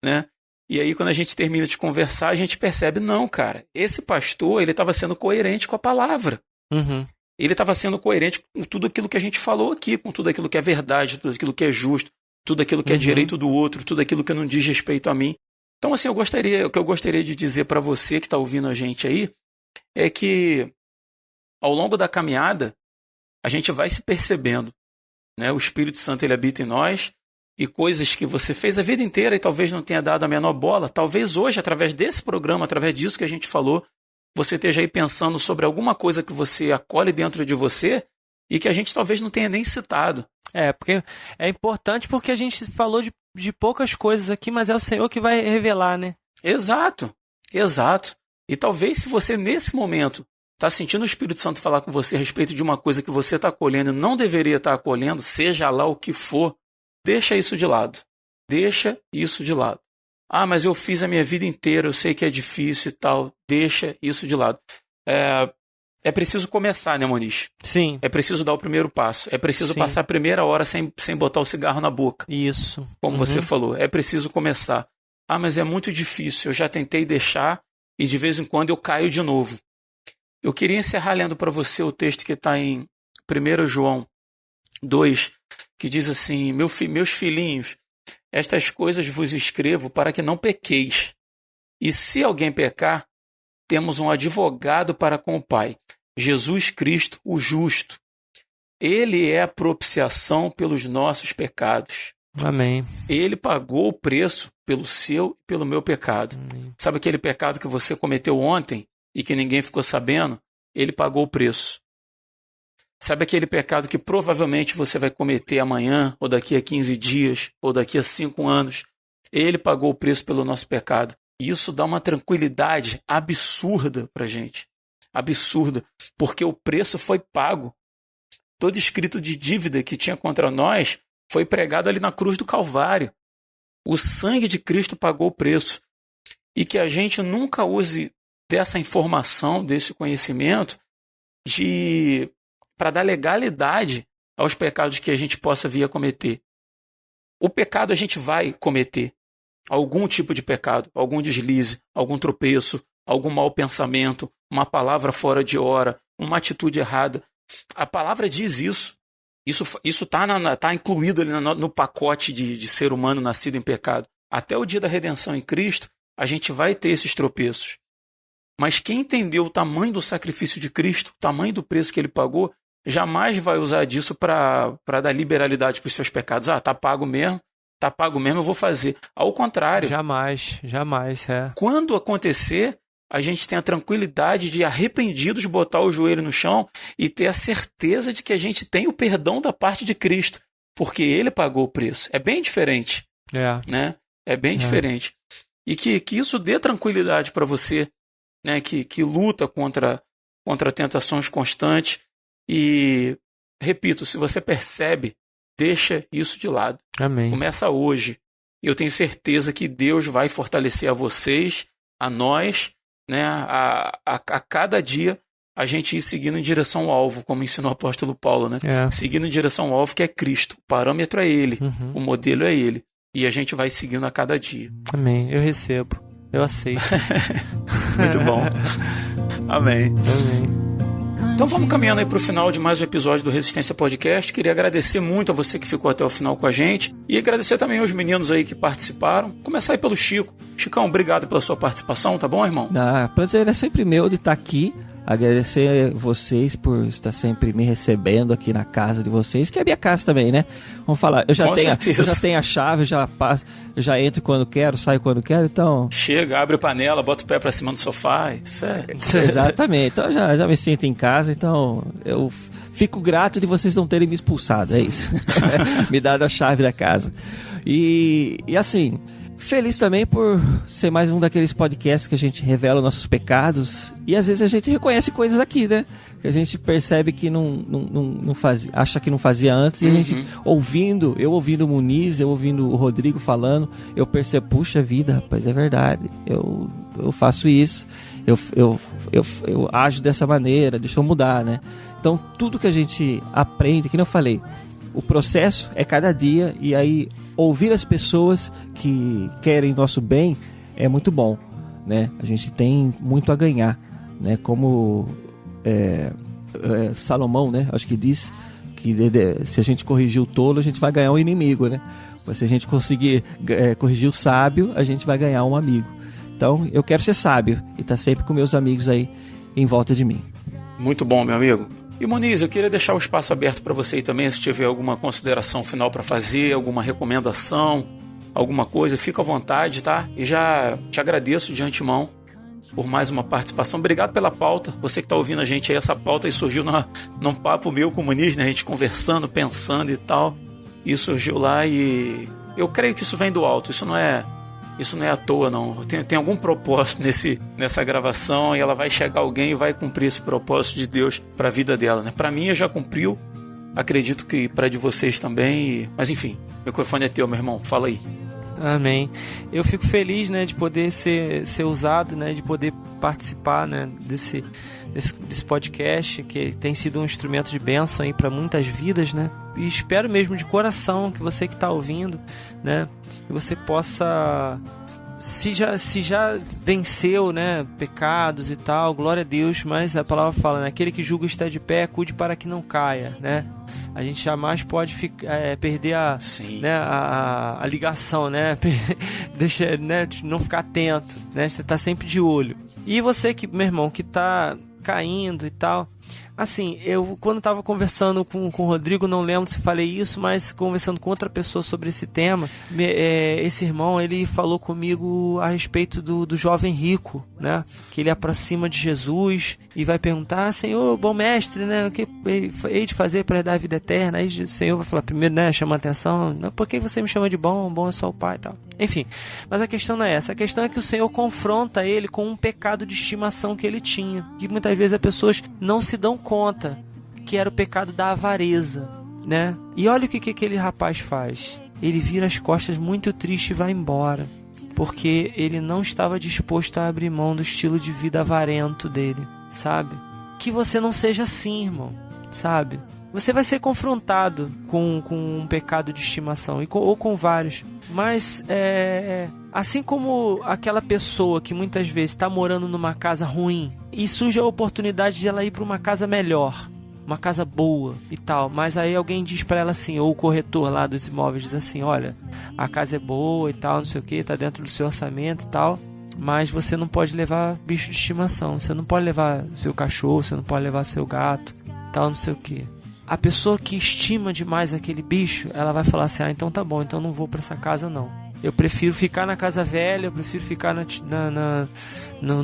né? E aí quando a gente termina de conversar, a gente percebe, não, cara, esse pastor, ele estava sendo coerente com a palavra. Uhum. Ele estava sendo coerente com tudo aquilo que a gente falou aqui, com tudo aquilo que é verdade, tudo aquilo que é justo, tudo aquilo que é direito do outro, tudo aquilo que não diz respeito a mim. Então, assim, o que eu gostaria de dizer para você que está ouvindo a gente aí é que, ao longo da caminhada, a gente vai se percebendo, né? O Espírito Santo, ele habita em nós, e coisas que você fez a vida inteira e talvez não tenha dado a menor bola, talvez hoje, através desse programa, através disso que a gente falou, você esteja aí pensando sobre alguma coisa que você acolhe dentro de você e que a gente talvez não tenha nem citado. Porque é importante porque a gente falou de poucas coisas aqui, mas é o Senhor que vai revelar, né? Exato. E talvez se você nesse momento está sentindo o Espírito Santo falar com você a respeito de uma coisa que você está acolhendo e não deveria estar acolhendo, seja lá o que for, deixa isso de lado. Deixa isso de lado. Mas eu fiz a minha vida inteira, eu sei que é difícil e tal. Deixa isso de lado. É preciso começar, né, Moniz? Sim. É preciso dar o primeiro passo. É preciso passar a primeira hora sem botar o cigarro na boca. Isso. Como você falou. É preciso começar. Mas é muito difícil. Eu já tentei deixar e de vez em quando eu caio de novo. Eu queria encerrar lendo para você o texto que está em 1 João 2, que diz assim, meus filhinhos, estas coisas vos escrevo para que não pequeis. E se alguém pecar, temos um advogado para com o Pai, Jesus Cristo, o justo. Ele é a propiciação pelos nossos pecados. Amém. Ele pagou o preço pelo seu e pelo meu pecado. Amém. Sabe aquele pecado que você cometeu ontem e que ninguém ficou sabendo? Ele pagou o preço. Sabe aquele pecado que provavelmente você vai cometer amanhã, ou daqui a 15 dias, ou daqui a 5 anos? Ele pagou o preço pelo nosso pecado. E isso dá uma tranquilidade absurda para a gente. Absurda. Porque o preço foi pago. todo escrito de dívida que tinha contra nós foi pregado ali na cruz do Calvário. O sangue de Cristo pagou o preço. E que a gente nunca use dessa informação, desse conhecimento, para dar legalidade aos pecados que a gente possa vir a cometer. O pecado a gente vai cometer. Algum tipo de pecado, algum deslize, algum tropeço, algum mau pensamento, uma palavra fora de hora, uma atitude errada. A palavra diz isso. Isso está incluído ali no pacote de ser humano nascido em pecado. Até o dia da redenção em Cristo, a gente vai ter esses tropeços. Mas quem entendeu o tamanho do sacrifício de Cristo, o tamanho do preço que ele pagou, jamais vai usar disso para dar liberalidade para os seus pecados. Tá pago mesmo, eu vou fazer. Ao contrário. Jamais. Quando acontecer, a gente tem a tranquilidade de, arrependidos, botar o joelho no chão e ter a certeza de que a gente tem o perdão da parte de Cristo, porque ele pagou o preço. É bem diferente. Né? É bem diferente. E que isso dê tranquilidade para você, né? Que luta contra tentações constantes. E, repito, se você percebe, deixa isso de lado. Amém. Começa hoje. Eu tenho certeza que Deus vai fortalecer a vocês, a nós, né? A cada dia a gente ir seguindo em direção ao alvo, como ensinou o apóstolo Paulo, né? Seguindo em direção ao alvo, que é Cristo. O parâmetro é Ele, o modelo é Ele. E a gente vai seguindo a cada dia. Amém. Eu recebo. Eu aceito. Muito bom. Amém. Então vamos caminhando aí para o final de mais um episódio do Resistência Podcast. Queria agradecer muito a você que ficou até o final com a gente e agradecer também aos meninos aí que participaram. Começar aí pelo Chico. Chicão, obrigado pela sua participação, tá bom, irmão? Prazer é sempre meu de estar aqui. Agradecer vocês por estar sempre me recebendo aqui na casa de vocês, que é a minha casa também, né? Vamos falar, eu já tenho a chave, eu já entro quando quero, saio quando quero, então... Chega, abre a panela, bota o pé pra cima do sofá, isso é... Exatamente, então já me sinto em casa, então eu fico grato de vocês não terem me expulsado, é isso. Me dado a chave da casa. E assim... Feliz também por ser mais um daqueles podcasts que a gente revela nossos pecados e às vezes a gente reconhece coisas aqui, né? Que a gente percebe que não fazia, acha que não fazia antes e a gente ouvindo o Muniz, eu ouvindo o Rodrigo falando, eu percebo, puxa vida, rapaz, é verdade, eu faço isso, eu ajo dessa maneira, deixa eu mudar, né? Então tudo que a gente aprende, que nem eu falei, o processo é cada dia e aí ouvir as pessoas que querem nosso bem é muito bom, né? A gente tem muito a ganhar, né? Como Salomão, né? Acho que diz que se a gente corrigir o tolo, a gente vai ganhar um inimigo, né? Mas se a gente conseguir corrigir o sábio, a gente vai ganhar um amigo. Então, eu quero ser sábio e estar sempre com meus amigos aí em volta de mim. Muito bom, meu amigo. E Muniz, eu queria deixar o espaço aberto para você aí também, se tiver alguma consideração final para fazer, alguma recomendação, alguma coisa, fica à vontade, tá? E já te agradeço de antemão por mais uma participação. Obrigado pela pauta. Você que está ouvindo a gente aí, essa pauta aí surgiu num papo meu com o Muniz, né? A gente conversando, pensando e tal. E surgiu lá e eu creio que isso vem do alto, isso não é à toa, não. Tem algum propósito nessa gravação e ela vai chegar alguém e vai cumprir esse propósito de Deus para a vida dela, né? Para mim já cumpriu, acredito que para de vocês também. Mas enfim, o microfone é teu, meu irmão, fala aí. Amém. Eu fico feliz, né, de poder ser usado, né, de poder participar, né, desse podcast que tem sido um instrumento de bênção aí para muitas vidas, né? E espero mesmo de coração que você que está ouvindo, né, que você possa, se já venceu, né, pecados e tal, glória a Deus, mas a palavra fala, né, aquele que julga está de pé, cuide para que não caia, né? A gente jamais pode perder a ligação, né? Deixa, né, não ficar atento, né? Você tá sempre de olho. E você que, meu irmão, que tá caindo e tal, assim, eu quando tava conversando com o Rodrigo, não lembro se falei isso, mas conversando com outra pessoa sobre esse tema, esse irmão, ele falou comigo a respeito do jovem rico, né? Que ele aproxima de Jesus e vai perguntar, Senhor, bom mestre, né? O que hei de fazer para dar a vida eterna? Aí o Senhor vai falar, primeiro, né? Chama a atenção, por que você me chama de bom? Bom é só o Pai e tal. Enfim, mas a questão não é essa. A questão é que o Senhor confronta ele com um pecado de estimação que ele tinha. Que muitas vezes as pessoas não se dão conta que era o pecado da avareza, né? E olha o que aquele rapaz faz. Ele vira as costas muito triste e vai embora, porque ele não estava disposto a abrir mão do estilo de vida avarento dele, sabe? Que você não seja assim, irmão, sabe? Você vai ser confrontado com um pecado de estimação, ou com vários. Mas, assim como aquela pessoa que muitas vezes está morando numa casa ruim e surge a oportunidade de ela ir para uma casa melhor, uma casa boa e tal, mas aí alguém diz para ela assim, ou o corretor lá dos imóveis diz assim, olha, a casa é boa e tal, não sei o que, tá dentro do seu orçamento e tal, mas você não pode levar bicho de estimação, você não pode levar seu cachorro, você não pode levar seu gato, tal, não sei o que. A pessoa que estima demais aquele bicho, ela vai falar assim, então tá bom, então não vou para essa casa não. Eu prefiro ficar na casa velha, eu prefiro ficar no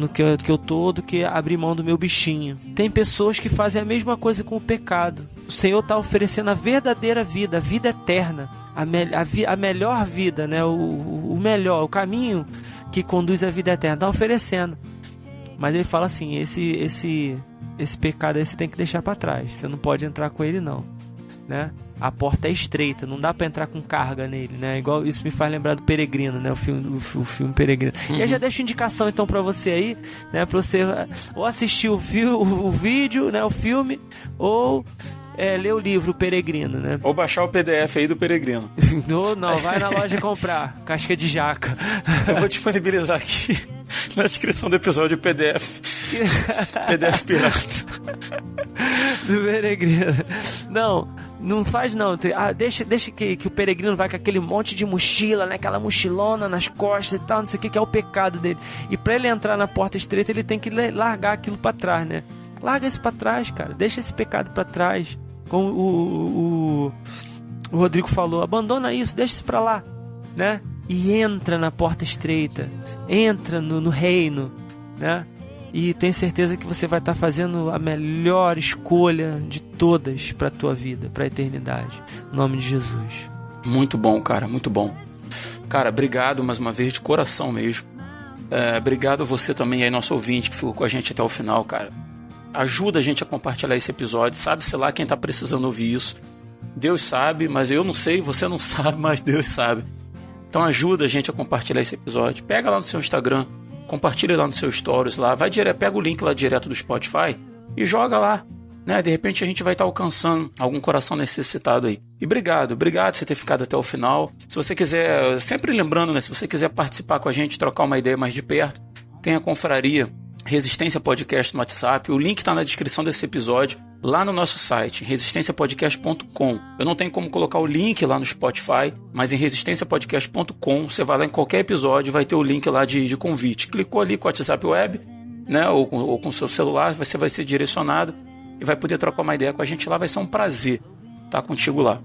que eu tô, do que abrir mão do meu bichinho. Tem pessoas que fazem a mesma coisa com o pecado. O Senhor está oferecendo a verdadeira vida, a vida eterna, a melhor vida, né? o melhor, o caminho que conduz à vida eterna, está oferecendo. Mas ele fala assim, esse pecado aí você tem que deixar para trás, você não pode entrar com ele não, né? A porta é estreita, não dá pra entrar com carga nele, né? Igual isso me faz lembrar do Peregrino, né? O filme Peregrino. E eu já deixo indicação então pra você aí, né? Pra você ou assistir o vídeo, né? O filme, ou ler o livro Peregrino, né? Ou baixar o PDF aí do Peregrino. Não, vai na loja comprar. Casca de jaca. Eu vou disponibilizar aqui na descrição do episódio o PDF. PDF pirata. Do Peregrino. Não faz não. Deixa que o Peregrino vai com aquele monte de mochila, né? Aquela mochilona nas costas e tal, não sei o que é o pecado dele. E pra ele entrar na porta estreita, ele tem que largar aquilo pra trás, né? Larga isso pra trás, cara. Deixa esse pecado pra trás. Como o Rodrigo falou, abandona isso, deixa isso pra lá, né? E entra na porta estreita, entra no reino, né? E tenho certeza que você vai estar fazendo a melhor escolha de todas para a tua vida, para a eternidade. Em nome de Jesus. Muito bom, cara, muito bom. Cara, obrigado mais uma vez, de coração mesmo. Obrigado a você também aí, nosso ouvinte, que ficou com a gente até o final, cara. Ajuda a gente a compartilhar esse episódio. Sabe-se lá quem está precisando ouvir isso. Deus sabe, mas eu não sei, você não sabe, mas Deus sabe. Então ajuda a gente a compartilhar esse episódio. Pega lá no seu Instagram, compartilha lá no seu Stories, lá, pega o link lá direto do Spotify e joga lá, né? De repente a gente vai estar alcançando algum coração necessitado aí. E obrigado por você ter ficado até o final. Se você quiser, sempre lembrando, né? Se você quiser participar com a gente, trocar uma ideia mais de perto, tem a confraria Resistência Podcast no WhatsApp. O link está na descrição desse episódio, lá no nosso site, resistenciapodcast.com. Eu não tenho como colocar o link lá no Spotify, mas em resistenciapodcast.com, você vai lá em qualquer episódio, vai ter o link lá de convite. Clicou ali com o WhatsApp Web, né, ou com o seu celular, você vai ser direcionado e vai poder trocar uma ideia com a gente lá. Vai ser um prazer estar contigo lá.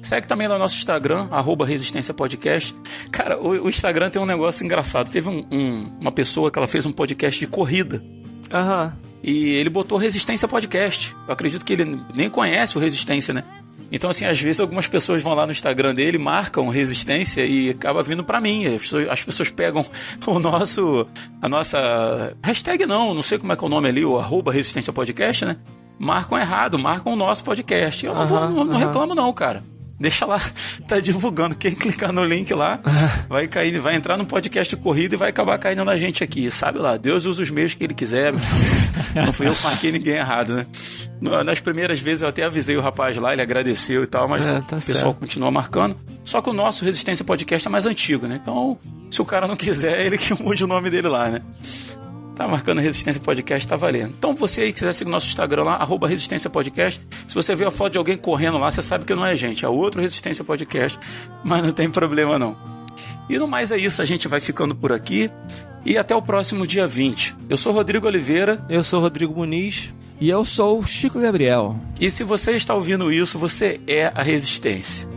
Segue também lá no nosso Instagram, @ResistênciaPodcast. Cara, o Instagram tem um negócio engraçado. Teve uma pessoa que ela fez um podcast de corrida. Aham. E ele botou Resistência Podcast. Eu acredito que ele nem conhece o Resistência, né? Então, assim, às vezes algumas pessoas vão lá no Instagram dele, marcam Resistência e acaba vindo pra mim. As pessoas pegam a nossa hashtag, não sei como é que é o nome ali, o @Resistência Podcast, né? Marcam errado, marcam o nosso podcast. Eu não reclamo não, cara. Deixa lá, tá divulgando. Quem clicar no link lá vai cair, vai entrar no podcast de corrida e vai acabar caindo na gente aqui, sabe lá? Deus usa os meios que ele quiser. Não fui eu que marquei ninguém errado, né? Nas primeiras vezes eu até avisei o rapaz lá, ele agradeceu e tal, mas o pessoal continua marcando. Só que o nosso Resistência Podcast é mais antigo, né? Então, se o cara não quiser, ele que mude o nome dele lá, né? Tá marcando Resistência Podcast, tá valendo. Então você aí que quiser seguir nosso Instagram lá, @Resistência Podcast. Se você vê a foto de alguém correndo lá, você sabe que não é gente, é outro Resistência Podcast, mas não tem problema não. E no mais é isso, a gente vai ficando por aqui e até o próximo dia 20. Eu sou Rodrigo Oliveira. Eu sou Rodrigo Muniz. E eu sou o Chico Gabriel. E se você está ouvindo isso, você é a Resistência.